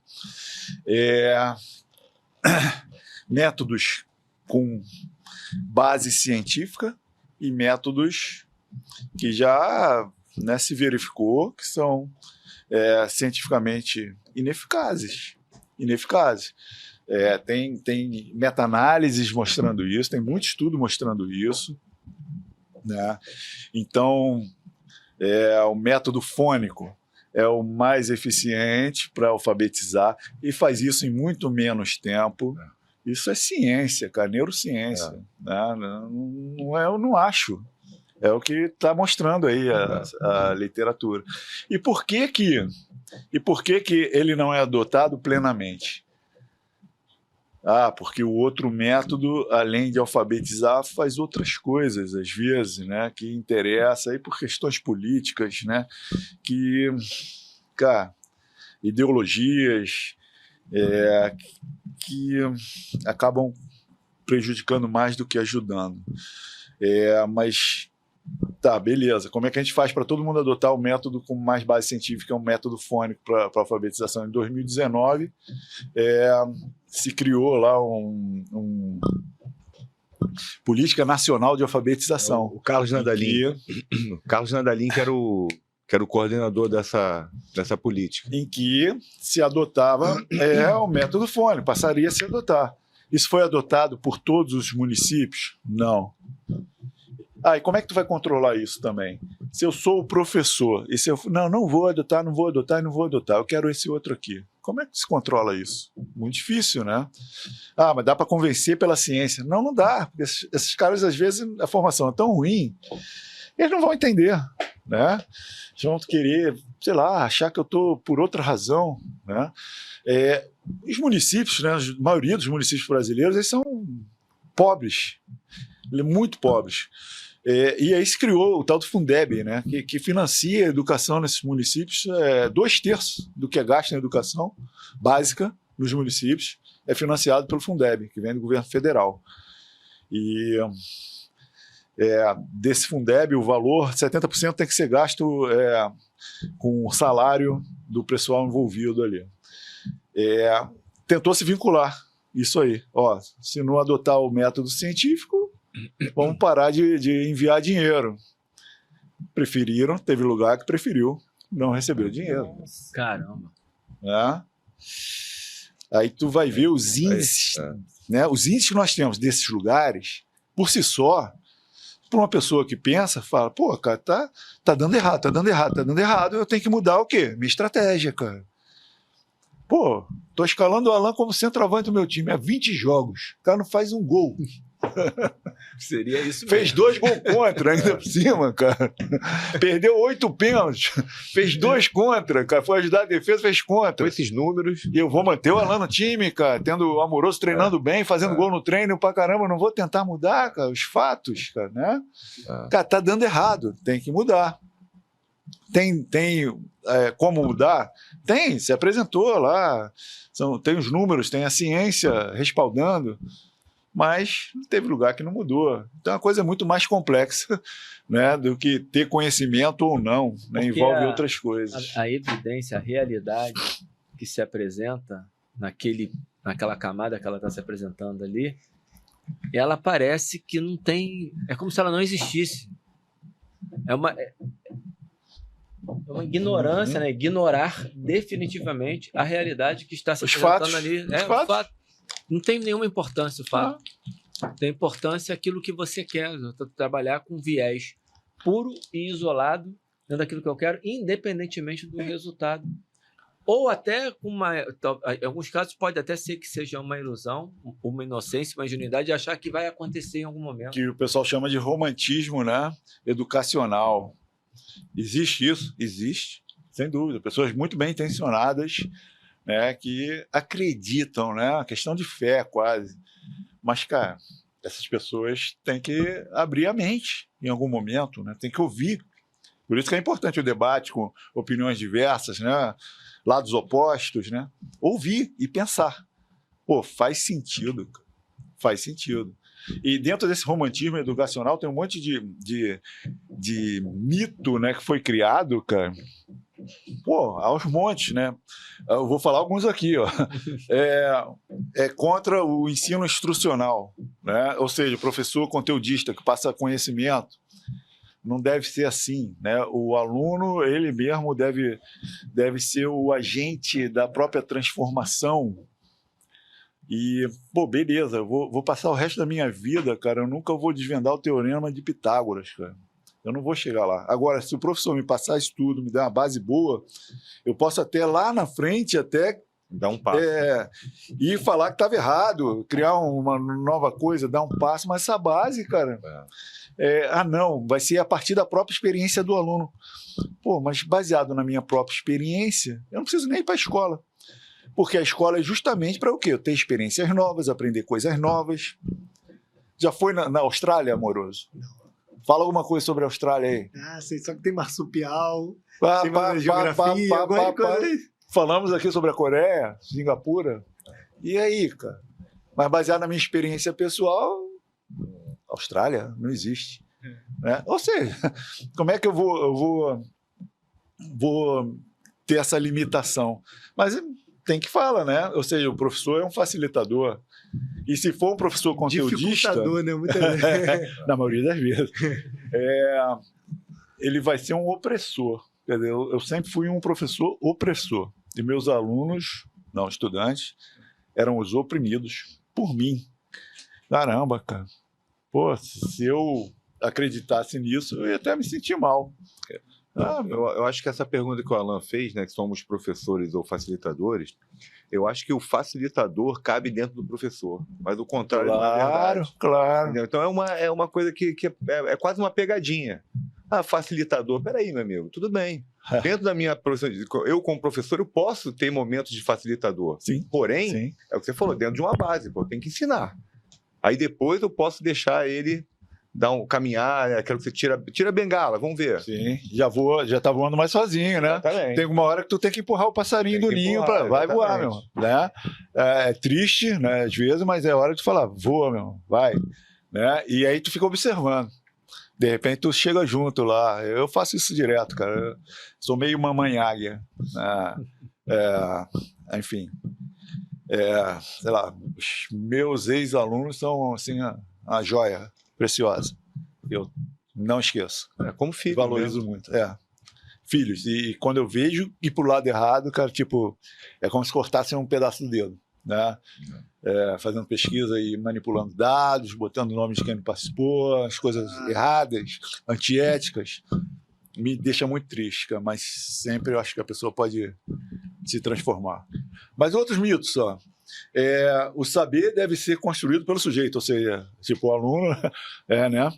Métodos com base científica e métodos que já, né, se verificou que são cientificamente ineficazes. Tem meta-análises mostrando isso, tem muito estudo mostrando isso, né? Então, o método fônico é o mais eficiente para alfabetizar e faz isso em muito menos tempo. Isso é ciência, cara, neurociência. Né? Eu não acho. É o que está mostrando aí a literatura. E por que ele não é adotado plenamente? Porque o outro método, além de alfabetizar, faz outras coisas, às vezes, né, que interessa aí por questões políticas, né, que, cara, ideologias que acabam prejudicando mais do que ajudando. Mas tá, beleza. Como é que a gente faz para todo mundo adotar o método com mais base científica, um método fônico para alfabetização? Em 2019, se criou lá Política Nacional de Alfabetização. O Carlos Nandalim. O Carlos Nandalim, que era o coordenador dessa política. Em que se adotava o método fônico, passaria a se adotar. Isso foi adotado por todos os municípios? Não. E como é que tu vai controlar isso também? Se eu sou o professor e se eu não vou adotar, eu quero esse outro aqui. Como é que se controla isso? Muito difícil, né? Mas dá para convencer pela ciência. Não dá, porque esses caras, às vezes, a formação é tão ruim, eles não vão entender, né? Eles vão querer, sei lá, achar que eu estou por outra razão, né? Os municípios, né, a maioria dos municípios brasileiros, eles são pobres, muito pobres. E aí se criou o tal do Fundeb, né, que financia a educação nesses municípios. 2/3 do que é gasto em educação básica nos municípios é financiado pelo Fundeb, que vem do governo federal. E desse Fundeb, o valor, 70% tem que ser gasto com o salário do pessoal envolvido ali. Tentou se vincular isso aí. Se não adotar o método científico, vamos parar de enviar dinheiro. Teve lugar que preferiu não receber o dinheiro. Caramba. Aí tu vai ver os índices, né? Os índices que nós temos desses lugares, por si só, para uma pessoa que pensa, fala, pô, cara, tá dando errado, eu tenho que mudar o quê? Minha estratégia, cara. Pô, tô escalando o Alan como centroavante do meu time há 20 jogos, o cara não faz um gol. Seria isso mesmo. Fez 2 gols contra ainda por cima, cara. Perdeu 8 pênaltis. Fez 2 contra, cara. Foi ajudar a defesa, fez contra. Com esses números. E eu vou manter o Alan no time, cara. Tendo o Amoroso treinando bem, fazendo gol no treino pra caramba. Não vou tentar mudar, cara, os fatos, cara, né? Cara, tá dando errado. Tem que mudar. Tem como mudar? Tem, se apresentou lá. Tem os números, tem a ciência respaldando. Mas teve lugar que não mudou. Então a coisa é muito mais complexa, né, do que ter conhecimento ou não, né, envolve outras coisas. A evidência, a realidade que se apresenta naquela camada que ela está se apresentando ali, ela parece que não tem... É como se ela não existisse. É uma ignorância, né? Ignorar definitivamente a realidade que está se Os apresentando fatos. ali. Os O fatos. fato. Não tem nenhuma importância o fato. Tem importância aquilo que você quer. Trabalhar com viés puro e isolado dentro daquilo que eu quero, independentemente do resultado. Ou até com em alguns casos pode até ser que seja uma ilusão, uma inocência, uma ingenuidade de achar que vai acontecer em algum momento. Que o pessoal chama de romantismo, né? Educacional. Existe isso? Existe, sem dúvida. Pessoas muito bem intencionadas, né, que acreditam, né? Uma questão de fé quase. Mas, cara, essas pessoas têm que abrir a mente em algum momento, né? Tem que ouvir. Por isso que é importante o debate com opiniões diversas, né? Lados opostos, né? Ouvir e pensar. Pô, faz sentido. Faz sentido. E dentro desse romantismo educacional tem um monte de mito, né, que foi criado, cara. Pô, aos montes, né? Eu vou falar alguns aqui, ó. É contra o ensino instrucional, né? Ou seja, o professor conteudista que passa conhecimento. Não deve ser assim, né? O aluno, ele mesmo deve ser o agente da própria transformação. E, pô, beleza, eu vou passar o resto da minha vida, cara, eu nunca vou desvendar o teorema de Pitágoras, cara. Eu não vou chegar lá. Agora, se o professor me passar isso tudo, me der uma base boa, eu posso até lá na frente, até Dá um passo. e falar que estava errado, criar uma nova coisa, dar um passo, mas essa base, cara, não, vai ser a partir da própria experiência do aluno. Pô, mas baseado na minha própria experiência, eu não preciso nem ir para a escola. Porque a escola é justamente para o quê? Eu ter experiências novas, aprender coisas novas. Já foi na Austrália, Amoroso? Fala alguma coisa sobre a Austrália aí. Sei só que tem marsupial, tem uma geografia, alguma coisa aí. Falamos aqui sobre a Coreia, Singapura. E aí, cara? Mas baseado na minha experiência pessoal, Austrália não existe. Né? Ou seja, como é que eu vou ter essa limitação? Mas tem que falar, né? Ou seja, o professor é um facilitador. E se for um professor conteudista... Dificultador, né? Muitas vezes. Na maioria das vezes. Ele vai ser um opressor. Quer dizer, eu sempre fui um professor opressor. E meus alunos, não estudantes, eram os oprimidos por mim. Caramba, cara. Pô, se eu acreditasse nisso, eu ia até me sentir mal. Eu acho que essa pergunta que o Alan fez, né, que somos professores ou facilitadores, eu acho que o facilitador cabe dentro do professor, mas o contrário não é verdade. Claro. Entendeu? Então é uma coisa que é quase uma pegadinha. Facilitador, peraí, meu amigo, tudo bem. Dentro da minha profissão, eu como professor, eu posso ter momentos de facilitador. Sim. Porém, Sim. é o que você falou, dentro de uma base, pô, tem que ensinar. Aí depois eu posso deixar ele caminhar, aquilo que você tira a bengala, vamos ver. Sim, já tá voando mais sozinho, né? Exatamente. Tem uma hora que tu tem que empurrar o passarinho do ninho para vai voar, meu. Né? É triste, né, às vezes, mas é hora de falar, voa, meu, vai. Né? E aí tu fica observando. De repente tu chega junto lá. Eu faço isso direto, cara. Eu sou meio mamãe águia. Enfim. Sei lá, os meus ex-alunos são assim, uma joia preciosa. Eu não esqueço. Como filho. Valorizo mesmo. muito. Filhos. E quando eu vejo ir pro lado errado, cara, tipo, é como se cortassem um pedaço do dedo. Né? Fazendo pesquisa e manipulando dados, botando o nome de quem não participou, as coisas erradas, antiéticas, me deixa muito triste, cara, mas sempre eu acho que a pessoa pode se transformar. Mas outros mitos, ó. O saber deve ser construído pelo sujeito, ou seja, tipo o aluno, né?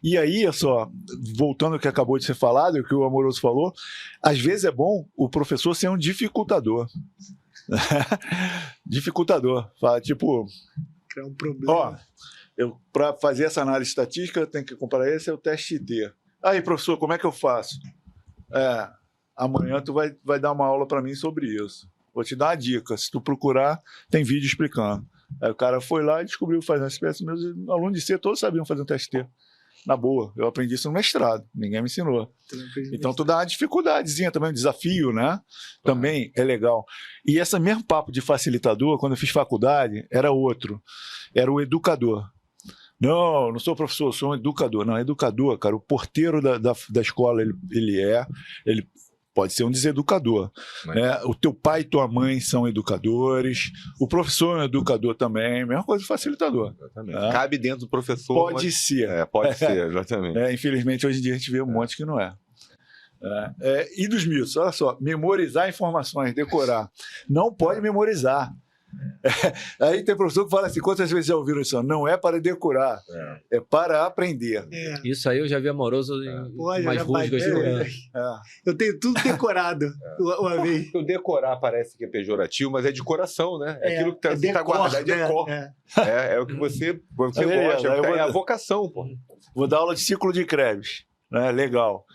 E aí, só, voltando ao que acabou de ser falado, o que o Amoroso falou, às vezes é bom o professor ser um dificultador. Dificultador. Fala, tipo, criar um problema. Para fazer essa análise estatística, eu tenho que comparar esse é o teste T. Aí, professor, como é que eu faço? Amanhã tu vai dar uma aula para mim sobre isso. Vou te dar uma dica. Se tu procurar, tem vídeo explicando. Aí o cara foi lá e descobriu fazer uma espécie. Meus alunos de C todos sabiam fazer um teste T. Na boa, eu aprendi isso no mestrado, ninguém me ensinou. Então tu dá uma dificuldadezinha também, um desafio, né? Também é legal. E esse mesmo papo de facilitador, quando eu fiz faculdade, era outro. Era o educador. Não sou professor, sou um educador. Não, educador, cara, o porteiro da escola, ele pode ser um deseducador. Né? O teu pai e tua mãe são educadores, o professor é um educador também, mesma coisa do facilitador. Exatamente. É. Cabe dentro do professor. Pode ser. Pode ser, exatamente. Infelizmente, hoje em dia a gente vê um monte que não é. E dos mitos, olha só, memorizar informações, decorar. Não pode memorizar. Aí tem professor que fala assim, quantas vezes já ouviram isso? Não é para decorar, é para aprender. Isso aí eu já vi amoroso em umas rusgas. Eu tenho tudo decorado uma vez. O decorar parece que é pejorativo, mas é de coração, né? É aquilo que está guardado, é cor. É o que você gosta, é a vocação, pô. Vou dar aula de ciclo de Krebs. Legal.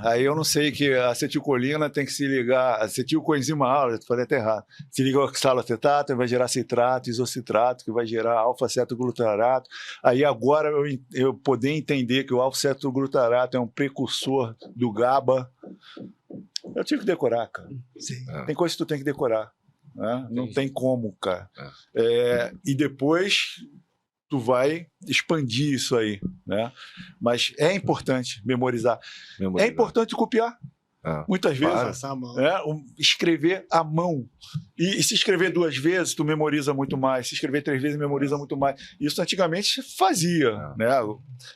Aí eu não sei que a acetilcolina tem que se ligar, acetilcoenzima A, eu falei até errado, se liga ao oxalacetato, vai gerar citrato, isocitrato, que vai gerar alfa-cetoglutarato. Aí agora eu poder entender que o alfa-cetoglutarato é um precursor do GABA. Eu tive que decorar, cara. Sim. Tem coisa que tu tem que decorar. Né? Não tem como, cara. E depois tu vai expandir isso aí, né? Mas é importante memorizar. É importante copiar. Muitas vezes. Escrever à mão. E se escrever 2 vezes, tu memoriza muito mais. Se escrever 3 vezes, memoriza muito mais. Isso antigamente fazia. Né?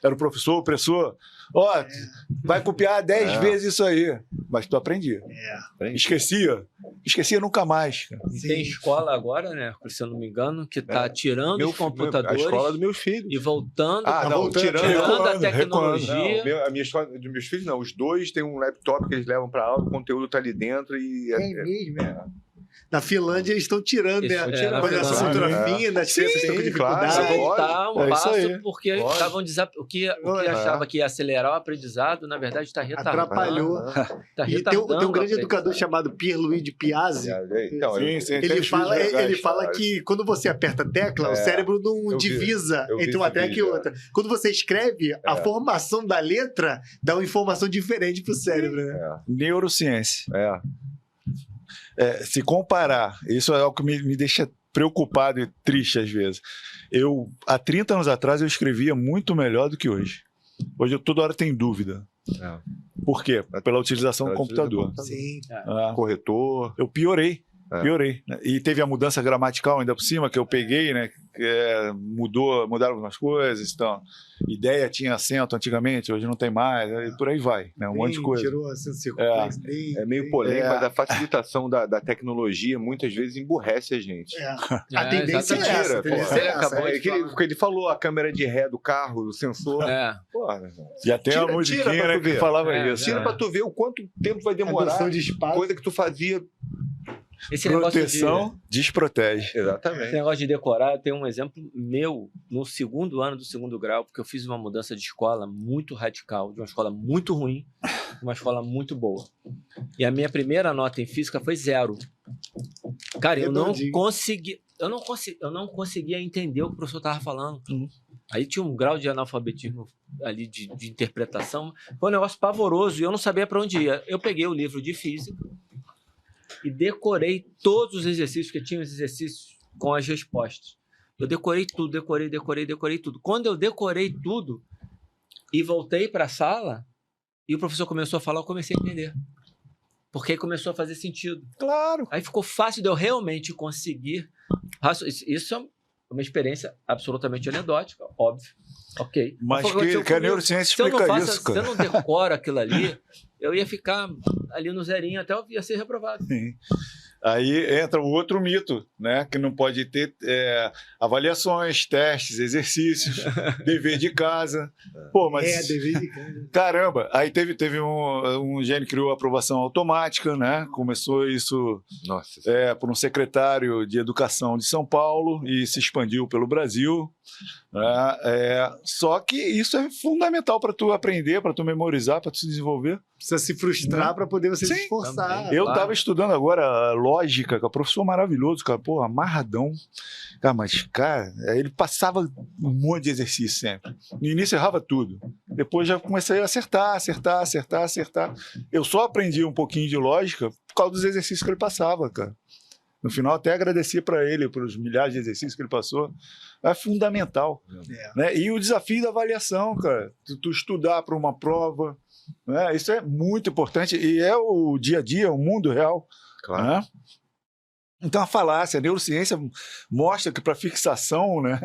Era o professor, o opressor. Vai copiar 10 vezes isso aí. Mas tu aprendia. Esquecia nunca mais. E tem escola agora, né? Se eu não me engano, que está tirando os computadores. A escola dos meus filhos. E voltando. Tirando a tecnologia. Não, a minha escola dos meus filhos, não. Os 2 têm um laptop que eles levam para aula, o conteúdo está ali dentro. Mesmo. Na Finlândia eles estão tirando, quando é cintura fina, as crianças estão com dificuldade. Voltar um passo, porque estavam o que achava que ia acelerar o aprendizado, na verdade está retardando. Atrapalhou. E tem um grande educador chamado Pierluigi Piazzi. Ele fala que quando você aperta a tecla, o cérebro não divisa entre uma tecla e outra. Quando você escreve, a formação da letra dá uma informação diferente para o cérebro. Né? Neurociência. Se comparar, isso é algo que me deixa preocupado e triste às vezes. Há 30 anos atrás, eu escrevia muito melhor do que hoje. Hoje eu toda hora tenho dúvida. Por quê? Pela utilização do computador. Sim. Corretor. Eu piorei. Né? E teve a mudança gramatical ainda por cima, que eu peguei, né? Mudaram algumas coisas. Então, ideia tinha acento antigamente, hoje não tem mais, e por aí vai, né? Um monte de coisa. Tirou acento circunflexo. É meio polêmico, mas a facilitação da tecnologia muitas vezes emburrece a gente. A tendência é essa. Ele falou a câmera de ré do carro, o sensor. E até a musiquinha, né, que falava isso. Tira pra tu ver o quanto tempo vai demorar. Coisa que tu fazia. Esse proteção desprotege. Exatamente. Esse negócio de decorar, eu tenho um exemplo meu no 2º ano do 2º grau, porque eu fiz uma mudança de escola muito radical, de uma escola muito ruim para uma escola muito boa. E a minha primeira nota em física foi 0. Cara, eu não conseguia entender o que o professor estava falando. Aí tinha um grau de analfabetismo ali de interpretação. Foi um negócio pavoroso e eu não sabia para onde ia. Eu peguei o livro de física e decorei todos os exercícios, que tinha os exercícios com as respostas. Eu decorei tudo, decorei tudo. Quando eu decorei tudo e voltei para a sala, e o professor começou a falar, eu comecei a entender. Porque aí começou a fazer sentido. Claro. Aí ficou fácil de eu realmente conseguir. Isso é uma experiência absolutamente anedótica, óbvio. Ok. Mas que a neurociência explica isso, cara. Se eu não decoro aquilo ali, eu ia ficar ali no zerinho até eu ia ser reprovado. Sim. Aí entra o outro mito, né? Que não pode ter avaliações, testes, exercícios, dever de casa. Pô, mas dever de casa. Caramba, aí teve um gênio que criou a aprovação automática, né? Começou isso por um secretário de educação de São Paulo e se expandiu pelo Brasil. Só que isso é fundamental para tu aprender, para tu memorizar, para tu se desenvolver. Precisa se frustrar para poder você se esforçar. Também. Eu estava estudando agora lógica, com o professor maravilhoso, cara, pô, amarradão. Cara, mas, cara, ele passava um monte de exercício sempre. No início errava tudo. Depois já comecei a acertar. Eu só aprendi um pouquinho de lógica por causa dos exercícios que ele passava, cara. No final, até agradecer para ele, pelos milhares de exercícios que ele passou. É fundamental. Né? E o desafio da avaliação, cara. Tu estudar para uma prova, né? Isso é muito importante e é o dia a dia, o mundo real. Claro. Né? Então, a falácia, a neurociência mostra que para fixação, né,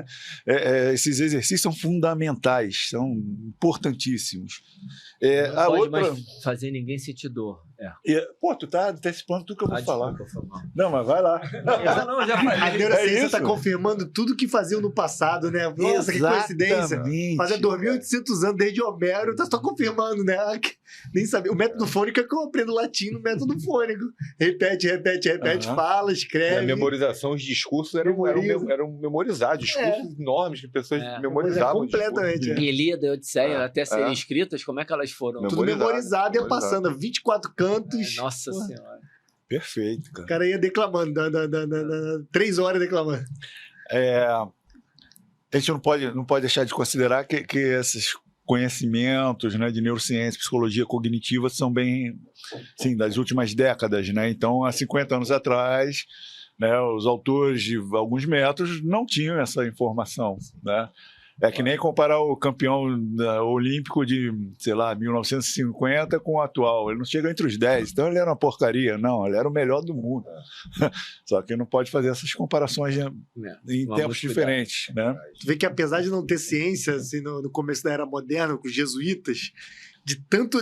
esses exercícios são fundamentais, são importantíssimos. Não A pode outra... mais fazer ninguém sentir dor. Pô, tu tá antecipando tudo que eu vou falar. Desculpa, Não, mas vai lá. não, já A falei. neurociência É está isso. confirmando tudo que faziam no passado, né? Nossa, que coincidência. Exatamente. Fazia 2.800 anos desde Homero, tá só confirmando, né? Nem sabia. O método fônico é que eu aprendo latim no método fônico. Repete, Aham. fala, E a escreve. memorização, os discursos eram memorizados, discursos enormes que pessoas memorizavam. Completamente. discursos. Ilíada e Odisseia, até serem escritas, como é que elas foram? Tudo memorizado, ia memorizado. passando. 24 cantos. Nossa Senhora. Perfeito, O cara. cara ia declamando, 3 horas declamando. A gente não pode deixar de considerar que esses conhecimentos, né, de neurociência, psicologia cognitiva são bem, sim, das últimas décadas, né? Então, há 50 anos atrás, né, os autores de alguns métodos não tinham essa informação, né? É que nem comparar o campeão olímpico de, sei lá, 1950 com o atual. Ele não chega entre os 10, então ele era uma porcaria. Não, ele era o melhor do mundo. Só que não pode fazer essas comparações em tempos diferentes, né? Tu vê que apesar de não ter ciência, assim, no começo da Era Moderna, com os jesuítas,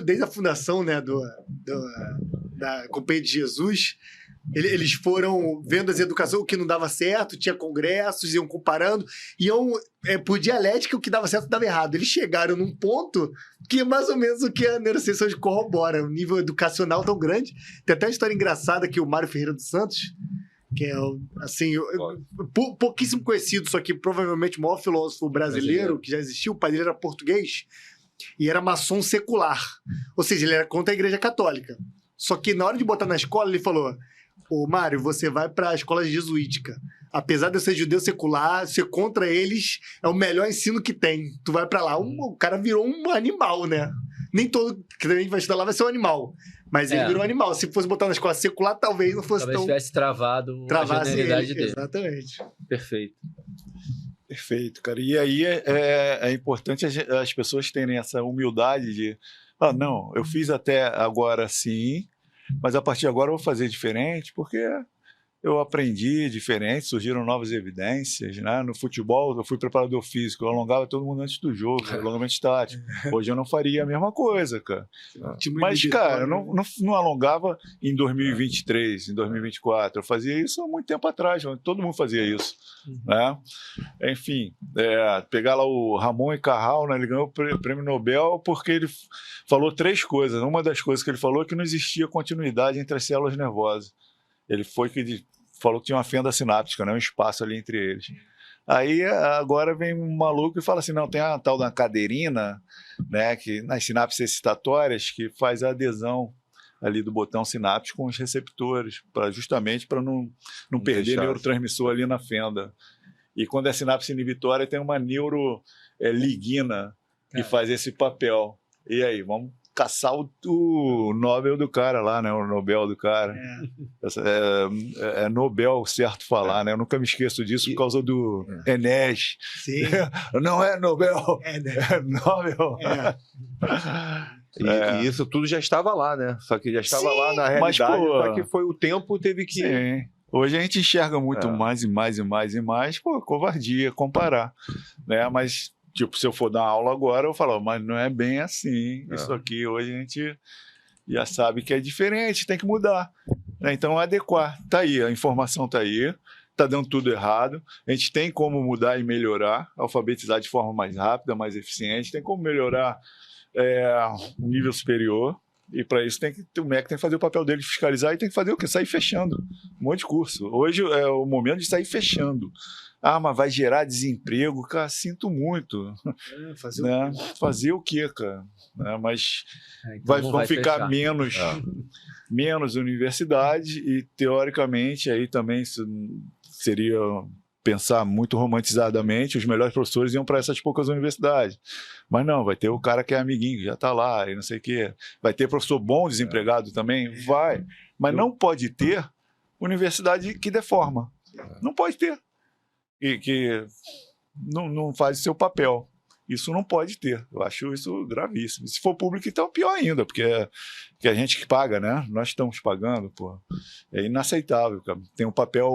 desde a fundação, né, da Companhia de Jesus, eles foram vendo as educações, o que não dava certo, tinha congressos, iam comparando, iam por dialética, o que dava certo dava errado. Eles chegaram num ponto que é mais ou menos o que a neurociência hoje corrobora, um nível educacional tão grande. Tem até uma história engraçada que o Mário Ferreira dos Santos, que é, assim, pouquíssimo conhecido, só que provavelmente o maior filósofo brasileiro que já existiu, o pai dele era português e era maçom secular. Ou seja, ele era contra a Igreja Católica. Só que na hora de botar na escola, ele falou: ô Mário, você vai para a escola jesuítica. Apesar de eu ser judeu secular, ser contra eles é o melhor ensino que tem. Tu vai para lá, o cara virou um animal, né? Nem todo que a gente vai estudar lá vai ser um animal. Mas ele virou um animal. Se fosse botar na escola secular, talvez não fosse Talvez tão... tivesse travado a travasse genialidade ele. dele. Exatamente. Perfeito. Perfeito, cara. E aí é importante as pessoas terem essa humildade de... não, eu fiz até agora assim, mas a partir de agora eu vou fazer diferente, porque eu aprendi diferente, surgiram novas evidências, né? No futebol, eu fui preparador físico, eu alongava todo mundo antes do jogo, alongamento estático. Hoje eu não faria a mesma coisa, cara. Mas, cara, eu não alongava em 2023, em 2024. Eu fazia isso há muito tempo atrás, todo mundo fazia isso. Né? Enfim, pegar lá o Ramon e Cajal, né? Ele ganhou o prêmio Nobel porque ele falou 3 coisas. Uma das coisas que ele falou é que não existia continuidade entre as células nervosas. Ele falou que tinha uma fenda sináptica, né? Um espaço ali entre eles. Aí agora vem um maluco e fala assim, não, tem a tal da cadeirina, né, que nas sinapses excitatórias, que faz a adesão ali do botão sináptico com os receptores, justamente para não perder neurotransmissor ali na fenda. E quando é sinapse inibitória, tem uma neuroligina que faz esse papel. E aí, vamos caçar o Nobel do cara lá, né? O Nobel do cara. É Nobel, certo falar, né? Eu nunca me esqueço disso por causa do Enes. Sim. Não é Nobel, Né? é Nobel. E isso tudo já estava lá, né? Só que já estava lá na realidade, só que foi o tempo, teve que... Sim. Hoje a gente enxerga muito mais e mais e mais e mais, covardia comparar, né? Mas, tipo, se eu for dar aula agora, eu falo, mas não é bem assim, isso aqui hoje a gente já sabe que é diferente, tem que mudar, né? Então adequar, tá aí, a informação tá aí, tá dando tudo errado, a gente tem como mudar e melhorar, alfabetizar de forma mais rápida, mais eficiente, tem como melhorar um nível superior. E para isso o MEC tem que fazer o papel dele de fiscalizar e tem que fazer o quê? Sair fechando um monte de curso. Hoje é o momento de sair fechando. Mas vai gerar desemprego? Cara, sinto muito. Fazer o quê, cara? Mas Então vão ficar menos universidade e, teoricamente, aí também seria... pensar muito romantizadamente, os melhores professores iam para essas poucas universidades. Mas não, vai ter o cara que é amiguinho, que já está lá, e não sei o quê. Vai ter professor bom desempregado também? Vai. Mas não pode ter universidade que deforma. Não pode ter. E que não faz o seu papel. Isso não pode ter. Eu acho isso gravíssimo. Se for público, então pior ainda, porque é a gente que paga, né? Nós estamos pagando, pô. É inaceitável, cara. Tem um papel,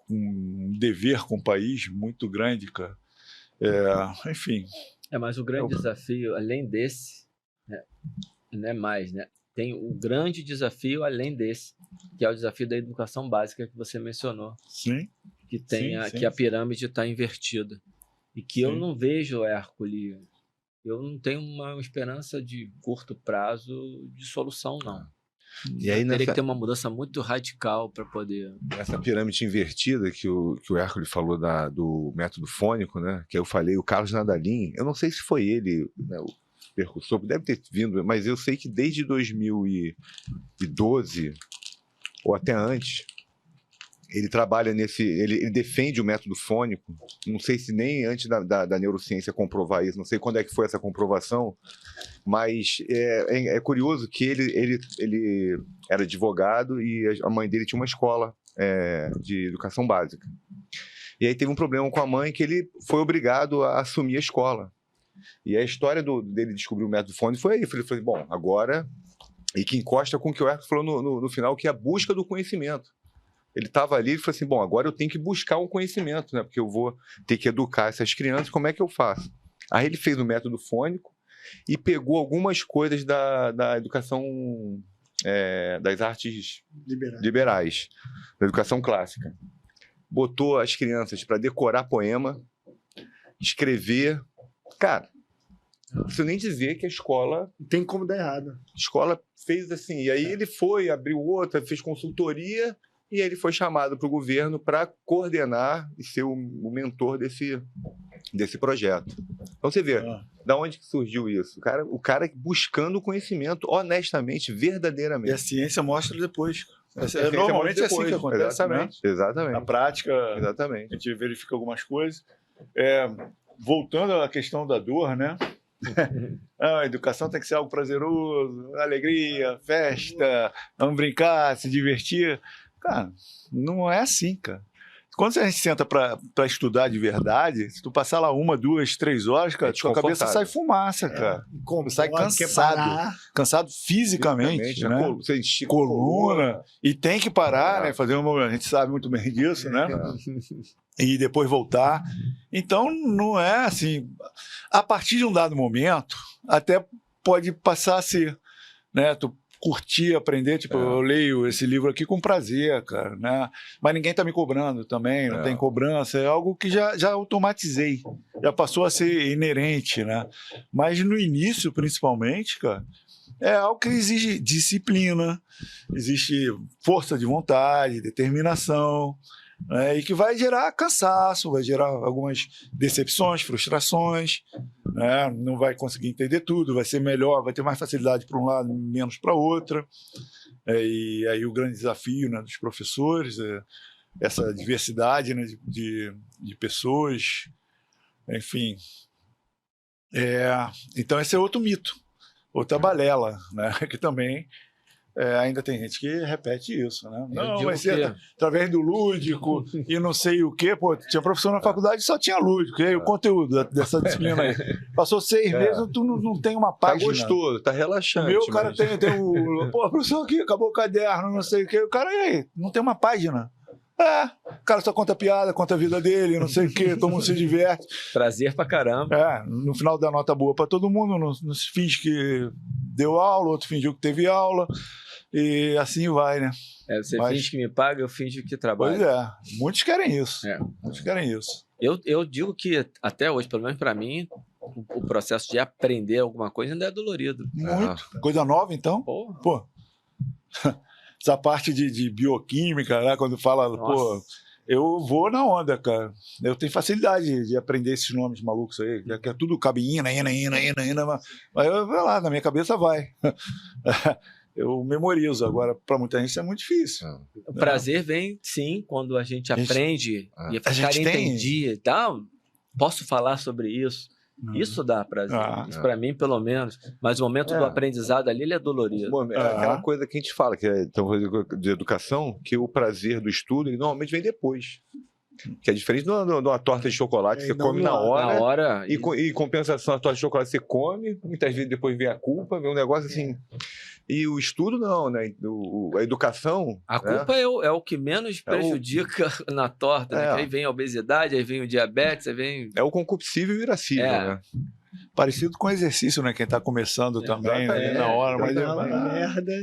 um dever com o país muito grande, cara. Enfim. Mas o grande desafio, além desse, né, não é mais, né? Tem o grande desafio além desse, que é o desafio da educação básica que você mencionou. Sim. Que a pirâmide está invertida. E que eu não vejo, Hércules, eu não tenho uma esperança de curto prazo de solução, não. E aí teria que ter uma mudança muito radical para poder... Essa pirâmide invertida que o Hércules falou do método fônico, né? Que eu falei, o Carlos Nadalim, eu não sei se foi ele, né, o percussor, deve ter vindo, mas eu sei que desde 2012, ou até antes, ele trabalha ele defende o método fônico. Não sei se nem antes da neurociência comprovar isso, não sei quando é que foi essa comprovação, mas é curioso que ele era advogado e a mãe dele tinha uma escola de educação básica. E aí teve um problema com a mãe que ele foi obrigado a assumir a escola. E a história dele descobrir o método fônico foi aí. Ele falou, bom, agora... E que encosta com o que o Hércules falou no final, que é a busca do conhecimento. Ele estava ali e falou assim, bom, agora eu tenho que buscar um conhecimento, né? Porque eu vou ter que educar essas crianças, como é que eu faço? Aí ele fez o método fônico e pegou algumas coisas da educação, das artes liberais, da educação clássica. Botou as crianças para decorar poema, escrever. Cara, não preciso nem dizer que a escola... Não tem como dar errado. A escola fez assim, e aí ele foi, abriu outra, fez consultoria... E ele foi chamado para o governo para coordenar e ser o mentor desse projeto. Então você vê, da onde que surgiu isso? O cara buscando conhecimento honestamente, verdadeiramente. E a ciência mostra depois. Normalmente é assim que acontece. Exatamente. Né? Exatamente. Na prática, exatamente. A gente verifica algumas coisas. Voltando à questão da dor, né? A educação tem que ser algo prazeroso, alegria, festa, vamos brincar, se divertir. Cara, não é assim, cara. Quando a gente senta para estudar de verdade, se tu passar lá 1, 2, 3 horas, cara, tua cabeça sai fumaça, cara. Sai cansado. Cansado fisicamente, né? Você estica coluna. E tem que parar, né? Fazer a gente sabe muito bem disso, né? E depois voltar. Então, não é assim. A partir de um dado momento, até pode passar a ser, né? Tu curtir, aprender, tipo, eu leio esse livro aqui com prazer, cara, né? Mas ninguém tá me cobrando também, não tem cobrança, é algo que já automatizei, já passou a ser inerente, né? Mas no início, principalmente, cara, é algo que exige disciplina, existe força de vontade, determinação, né? E que vai gerar cansaço, vai gerar algumas decepções, frustrações, né? Não vai conseguir entender tudo, vai ser melhor, vai ter mais facilidade para um lado, menos para outra. E aí o grande desafio, né, dos professores é essa diversidade, né, de pessoas, enfim. Então esse é outro mito, outra balela, né, que também ainda tem gente que repete isso, né? Não, vai ser através do lúdico e não sei o quê. Pô, tinha professor na faculdade que só tinha lúdico. E aí, o conteúdo dessa disciplina aí? Passou 6 meses, tu não tem uma página. Tá gostoso, tá relaxante. O meu cara tem o... Pô, professor aqui, acabou o caderno, não sei o quê. O cara, e aí? Não tem uma página. O cara só conta piada, conta a vida dele, não sei o quê, todo mundo se diverte. Prazer pra caramba. No final dá nota boa pra todo mundo, não se finge que deu aula, outro fingiu que teve aula, e assim vai, né? Você finge que me paga, eu finge que trabalho. Pois é, muitos querem isso. Muitos querem isso. Eu digo que até hoje, pelo menos pra mim, o processo de aprender alguma coisa ainda é dolorido. Muito. Coisa nova, então? Pô. Essa parte de bioquímica, né? Quando fala, pô, eu vou na onda, cara. Eu tenho facilidade de aprender esses nomes malucos aí, que é tudo cabinina, mas vai lá, na minha cabeça vai. Eu memorizo. Agora, para muita gente, é muito difícil. O prazer vem, sim, quando a gente aprende e ficar entendido e tal. Posso falar sobre isso? Isso dá prazer. Isso para mim, pelo menos. Mas o momento do aprendizado ali, ele é dolorido. Bom, é aquela coisa que a gente fala, que é então, de educação, que o prazer do estudo ele normalmente vem depois. Que é diferente de uma torta de chocolate que você come na hora. E em compensação, a torta de chocolate você come, muitas vezes depois vem a culpa, vem um negócio assim. E o estudo não, né? A educação. A culpa é o que menos prejudica na torta, né? Aí vem a obesidade, aí vem o diabetes, aí vem. É o concupiscível e o irascível, né? Parecido com exercício, né? Quem tá começando também, né? Na hora, mas merda.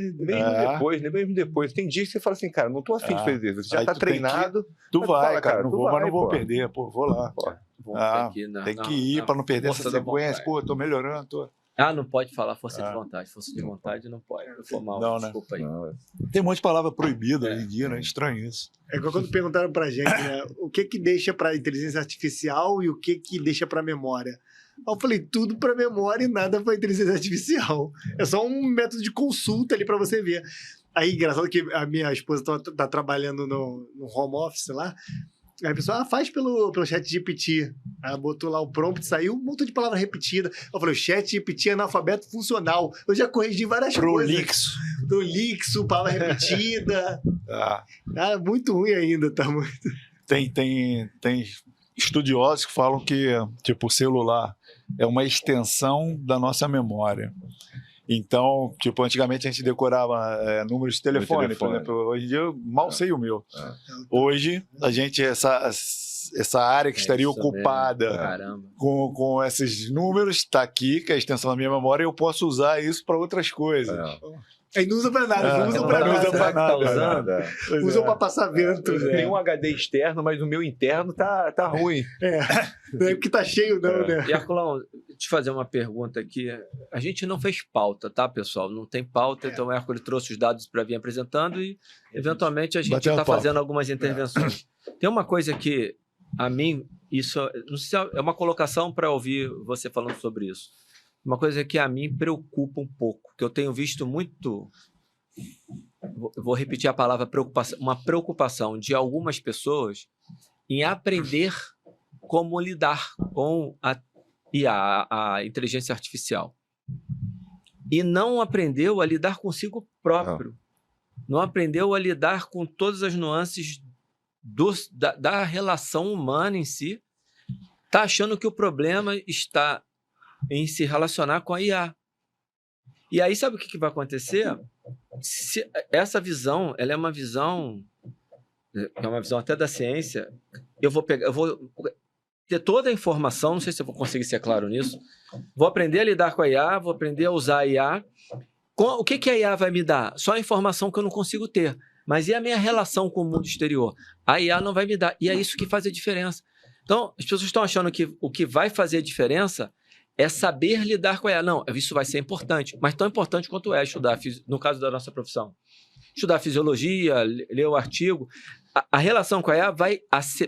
Mesmo depois. Tem dias que você fala assim, cara, não tô afim de fazer isso. Você já tá treinado. Tu vai, cara. Não vou, mas não vou perder. Pô, vou lá. Tem que ir pra não perder essa sequência. Pô, tô melhorando, tô. Não pode falar força de vontade. Força de vontade não pode. Eu for mal, desculpa aí. Tem um monte de palavra proibida hoje em dia, né? Estranho isso. É igual quando perguntaram pra gente, né? O que deixa pra inteligência artificial e o que deixa pra memória? Eu falei, tudo pra memória e nada pra inteligência artificial. É só um método de consulta ali pra você ver. Aí, engraçado que a minha esposa tá trabalhando no home office lá. Aí a pessoa, faz pelo chat GPT. Aí ela botou lá o prompt, saiu um monte de palavra repetida. Eu falei, o chat GPT é analfabeto funcional. Eu já corrigi várias coisas. Prolixo, palavra repetida. Muito ruim ainda, tá muito. Tem estudiosos que falam que, tipo, o celular é uma extensão da nossa memória. Então, tipo, antigamente a gente decorava números de telefone, por exemplo. Hoje em dia eu mal sei o meu. Hoje, a gente, essa área que estaria ocupada com esses números, está aqui, que é a extensão da minha memória, e eu posso usar isso para outras coisas. Aí não usa pra nada, não usa pra nada. Usa pra passar vento. Tem um HD externo, mas o meu interno tá ruim. Não é porque tá cheio, não, né? E, Herculão, te fazer uma pergunta aqui. A gente não fez pauta, tá, pessoal? Não tem pauta, então o Hércules trouxe os dados para vir apresentando e, eventualmente, a gente está fazendo algumas intervenções. Tem uma coisa que, a mim, isso não sei se é uma colocação para ouvir você falando sobre isso. Uma coisa que a mim preocupa um pouco, que eu tenho visto muito, vou repetir a palavra preocupação, uma preocupação de algumas pessoas em aprender como lidar com a IA, a inteligência artificial. E não aprendeu a lidar consigo próprio. Não aprendeu a lidar com todas as nuances da relação humana em si. Está achando que o problema está em se relacionar com a IA. E aí, sabe o que vai acontecer? Essa visão, ela é uma visão até da ciência. Eu vou ter toda a informação, não sei se eu vou conseguir ser claro nisso. Vou aprender a lidar com a IA, vou aprender a usar a IA. O que a IA vai me dar? Só a informação que eu não consigo ter. Mas e a minha relação com o mundo exterior? A IA não vai me dar. E é isso que faz a diferença. Então, as pessoas estão achando que o que vai fazer a diferença é saber lidar com a IA. Não, isso vai ser importante, mas tão importante quanto é estudar, no caso da nossa profissão. Estudar fisiologia, ler o artigo. A relação com a IA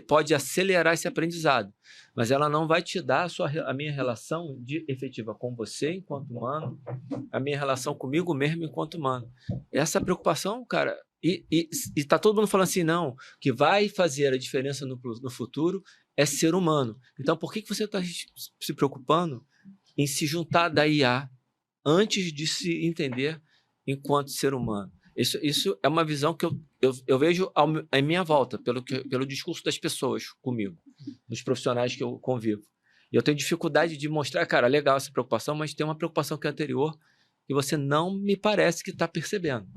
pode acelerar esse aprendizado, mas ela não vai te dar a minha relação efetiva com você enquanto humano, a minha relação comigo mesmo enquanto humano. Essa preocupação, cara, e tá todo mundo falando assim, não, que vai fazer a diferença no futuro é ser humano. Então, por que você está se preocupando em se juntar da IA antes de se entender enquanto ser humano? Isso é uma visão que eu vejo à minha volta, pelo discurso das pessoas comigo, dos profissionais que eu convivo. E eu tenho dificuldade de mostrar, cara, legal essa preocupação, mas tem uma preocupação que é anterior e você não me parece que está percebendo.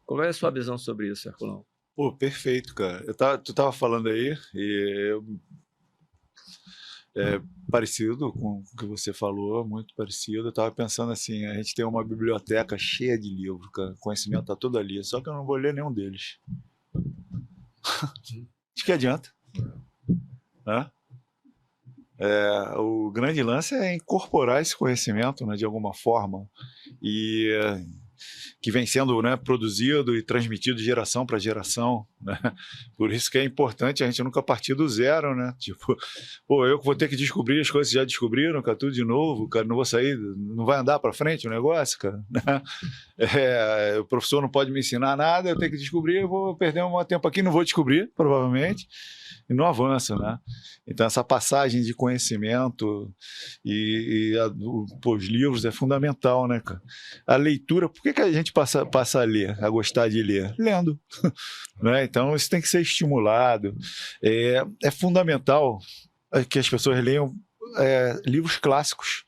Qual é a sua visão sobre isso, Herculão? Pô, perfeito, cara. Tu tava falando aí e parecido com o que você falou, muito parecido. Eu estava pensando assim, a gente tem uma biblioteca cheia de livros, cara, o conhecimento está todo ali, só que eu não vou ler nenhum deles. De que adianta? Né? O grande lance é incorporar esse conhecimento, né, de alguma forma, e que vem sendo, né, produzido e transmitido de geração para geração, né? Por isso que é importante a gente nunca partir do zero, né? Tipo, pô, eu vou ter que descobrir as coisas que já descobriram, cara, tudo de novo, cara, não vou sair, não vai andar para frente o negócio, cara, né? O professor não pode me ensinar nada, eu tenho que descobrir, eu vou perder um tempo aqui, não vou descobrir, provavelmente, e não avança, né? Então, essa passagem de conhecimento os livros é fundamental, né, cara? A leitura, por que a gente passa a ler, a gostar de ler? Lendo, né? Então, isso tem que ser estimulado. É fundamental que as pessoas leiam livros clássicos,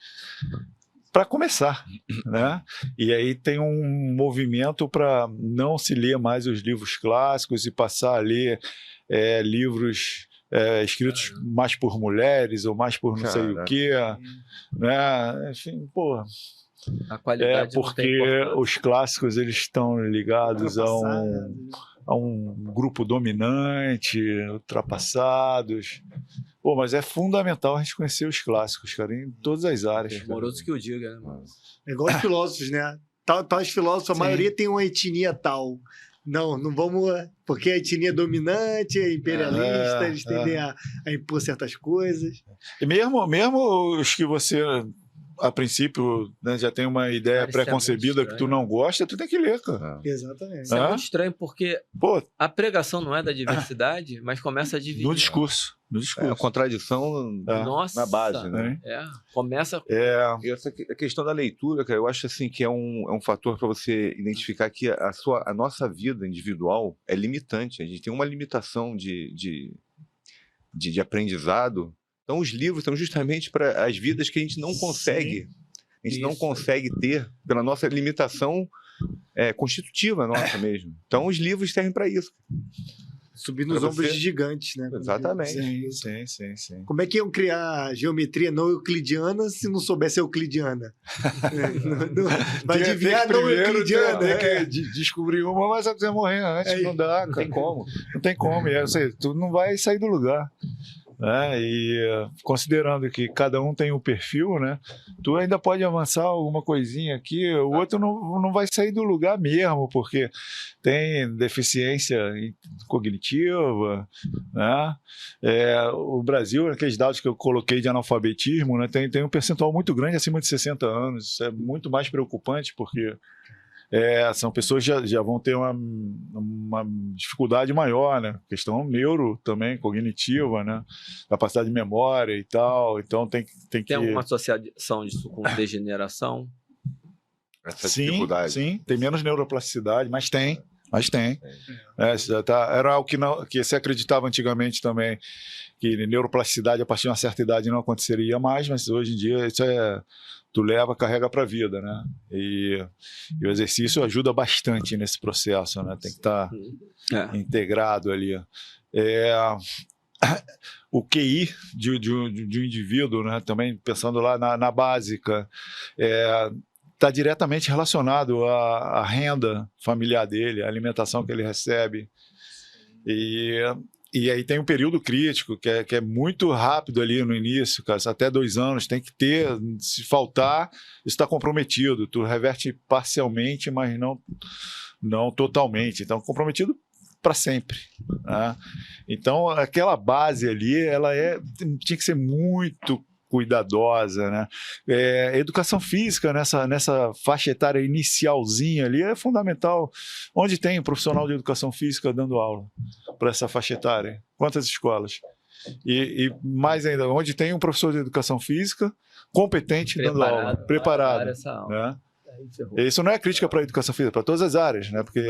para começar, né? E aí tem um movimento para não se ler mais os livros clássicos e passar a ler livros escritos mais por mulheres ou mais por não sei o quê, né? Enfim, pô. A qualidade porque os clássicos eles estão ligados a um grupo dominante, ultrapassados. Pô, mas é fundamental a gente conhecer os clássicos, cara, em todas as áreas. Moroso que eu diga, né, mano? É igual os filósofos, né? Tais filósofos, a maioria tem uma etnia tal. Não vamos... Porque a etnia dominante, é imperialista, eles tendem a impor certas coisas. E mesmo os que você, a princípio, né, já tem uma ideia preconcebida que tu não gosta, tu tem que ler, cara. Exatamente. Isso é muito estranho, porque a pregação não é da diversidade, mas começa a dividir. No discurso. A contradição na base, né? Começa... E a questão da leitura, cara, eu acho assim que é um fator para você identificar que a nossa vida individual é limitante. A gente tem uma limitação de aprendizado. Então, os livros são justamente para as vidas que a gente não consegue. A gente não consegue ter pela nossa limitação constitutiva nossa mesmo. Então, os livros servem para isso. Subir nos ombros de gigantes, né? Exatamente. Sim. Como é que iam criar geometria não euclidiana se não soubesse euclidiana? Vai adivinhar não euclidiana. Tem que descobrir uma, mas você morrer antes. Não dá, cara. Não tem como. Não tem como. Tu não vai sair do lugar. E considerando que cada um tem um perfil, né, tu ainda pode avançar alguma coisinha aqui, o outro não vai sair do lugar mesmo, porque tem deficiência cognitiva, né? O Brasil, aqueles dados que eu coloquei de analfabetismo, né, tem um percentual muito grande acima de 60 anos, isso é muito mais preocupante, porque são pessoas que já vão ter uma dificuldade maior, né? Questão neuro também, cognitiva, né? Capacidade de memória e tal. Então tem que... Tem alguma associação disso com degeneração? Essa dificuldade. Sim, tem menos neuroplasticidade, mas tem. Era algo que se acreditava antigamente também, que neuroplasticidade a partir de uma certa idade não aconteceria mais, mas hoje em dia isso tu carrega para a vida, né? E o exercício ajuda bastante nesse processo, né? Tem que estar integrado ali. O QI de um indivíduo, né? Também pensando lá na básica, está diretamente relacionado à renda familiar dele, à alimentação que ele recebe. E aí tem um período crítico, que é muito rápido ali no início, cara, até 2 anos, tem que ter, se faltar, isso está comprometido, tu reverte parcialmente, mas não totalmente, então comprometido para sempre, né? Então aquela base ali, tinha que ser muito cuidadosa, né? Educação física nessa faixa etária inicialzinha ali é fundamental. Onde tem um profissional de educação física dando aula para essa faixa etária? Quantas escolas? E mais ainda, onde tem um professor de educação física competente dando aula, preparado, né? Isso não é crítica para a educação física, para todas as áreas, né? Porque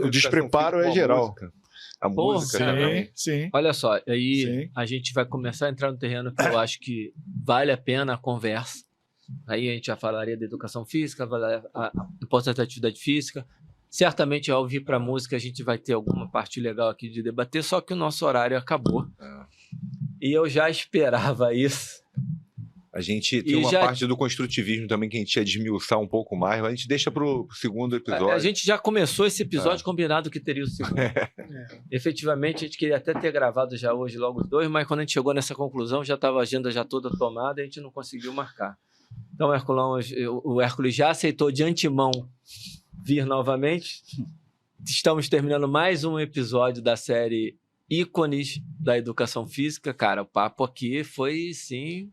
o despreparo é geral. A música também. Sim. Olha só, aí a gente vai começar a entrar no terreno que eu acho que vale a pena a conversa. Aí a gente já falaria da educação física, a importância da atividade física. Certamente, ao vir para a música, a gente vai ter alguma parte legal aqui de debater, só que o nosso horário acabou. E eu já esperava isso. A gente tem uma parte do construtivismo também que a gente ia desmiuçar um pouco mais, mas a gente deixa para o segundo episódio. A gente já começou esse episódio combinado que teria o segundo. Efetivamente, a gente queria até ter gravado já hoje logo os 2, mas quando a gente chegou nessa conclusão, já estava a agenda já toda tomada e a gente não conseguiu marcar. Então, o Hércules já aceitou de antemão vir novamente. Estamos terminando mais um episódio da série Ícones da Educação Física. Cara, o papo aqui foi, sim...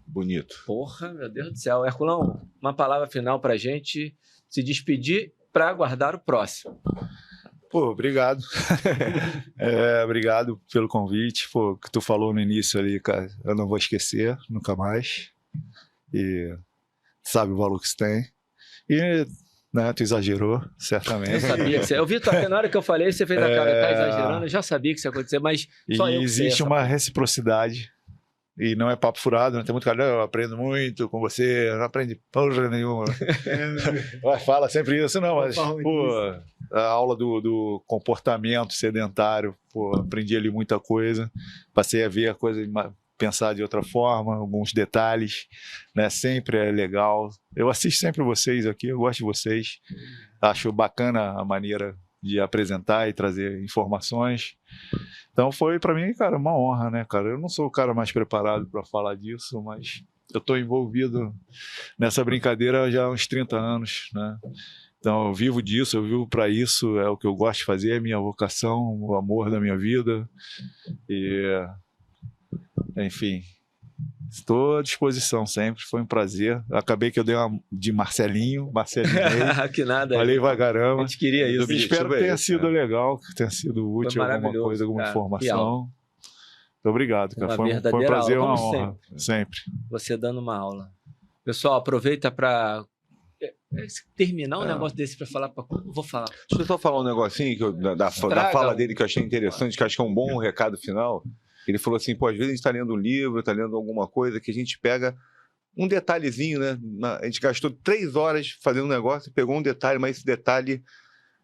Bonito. Porra, meu Deus do céu. Herculão, uma palavra final pra gente se despedir para aguardar o próximo. Pô, obrigado. Obrigado pelo convite. Pô, o que tu falou no início ali, cara, eu não vou esquecer, nunca mais. E sabe o valor que isso tem. E, né, tu exagerou, certamente. Eu sabia que você... Eu vi até na hora que eu falei, você fez a cara, tá exagerando, eu já sabia que isso ia acontecer, mas só eu que sei existe essa uma parte. reciprocidade. E não é papo furado, não tem muito cara, eu aprendo muito com você, eu não aprendi porra nenhuma. Fala sempre isso, não, mas pô, a aula do comportamento sedentário, pô, aprendi ali muita coisa, passei a ver a coisa, pensar de outra forma, alguns detalhes, né? Sempre é legal. Eu assisto sempre vocês aqui, eu gosto de vocês, acho bacana a maneira de apresentar e trazer informações. Então foi para mim, cara, uma honra, né, cara? Eu não sou o cara mais preparado para falar disso, mas eu estou envolvido nessa brincadeira já há uns 30 anos, né? Então eu vivo disso, eu vivo para isso, é o que eu gosto de fazer, é a minha vocação, o amor da minha vida. E, enfim, estou à disposição sempre, foi um prazer. Acabei que eu dei uma de Marcelinho aí. Que nada. Falei pra A caramba. gente queria isso. Espero que tenha sido legal, que tenha sido útil, alguma coisa, alguma informação. Muito obrigado, cara. Foi um prazer, uma honra. Sempre. Você dando uma aula. Pessoal, aproveita para terminar um negócio desse para falar. Vou falar. Deixa eu só falar um negocinho da fala dele que eu achei interessante, que eu acho que é um bom recado final. Ele falou assim, pô, às vezes a gente está lendo um livro, está lendo alguma coisa que a gente pega um detalhezinho, né? A gente gastou 3 horas fazendo um negócio e pegou um detalhe, mas esse detalhe,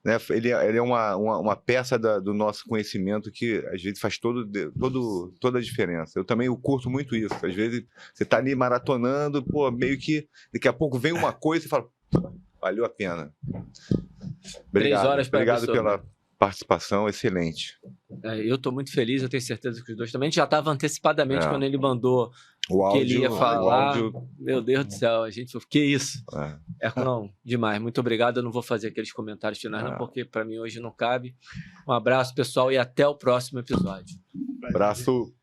né, ele é uma peça do nosso conhecimento que às vezes faz toda a diferença. Eu também curto muito isso. Às vezes você está ali maratonando, pô, meio que daqui a pouco vem uma coisa e fala, valeu a pena. Obrigado, 3 horas obrigado pela participação, excelente. Eu estou muito feliz, eu tenho certeza que os dois também. A gente já estava antecipadamente quando ele mandou o áudio, que ele ia falar. Áudio... Meu Deus do céu, a gente falou, que isso? Não, demais. Muito obrigado. Eu não vou fazer aqueles comentários finais, não, porque para mim hoje não cabe. Um abraço, pessoal, e até o próximo episódio. Abraço.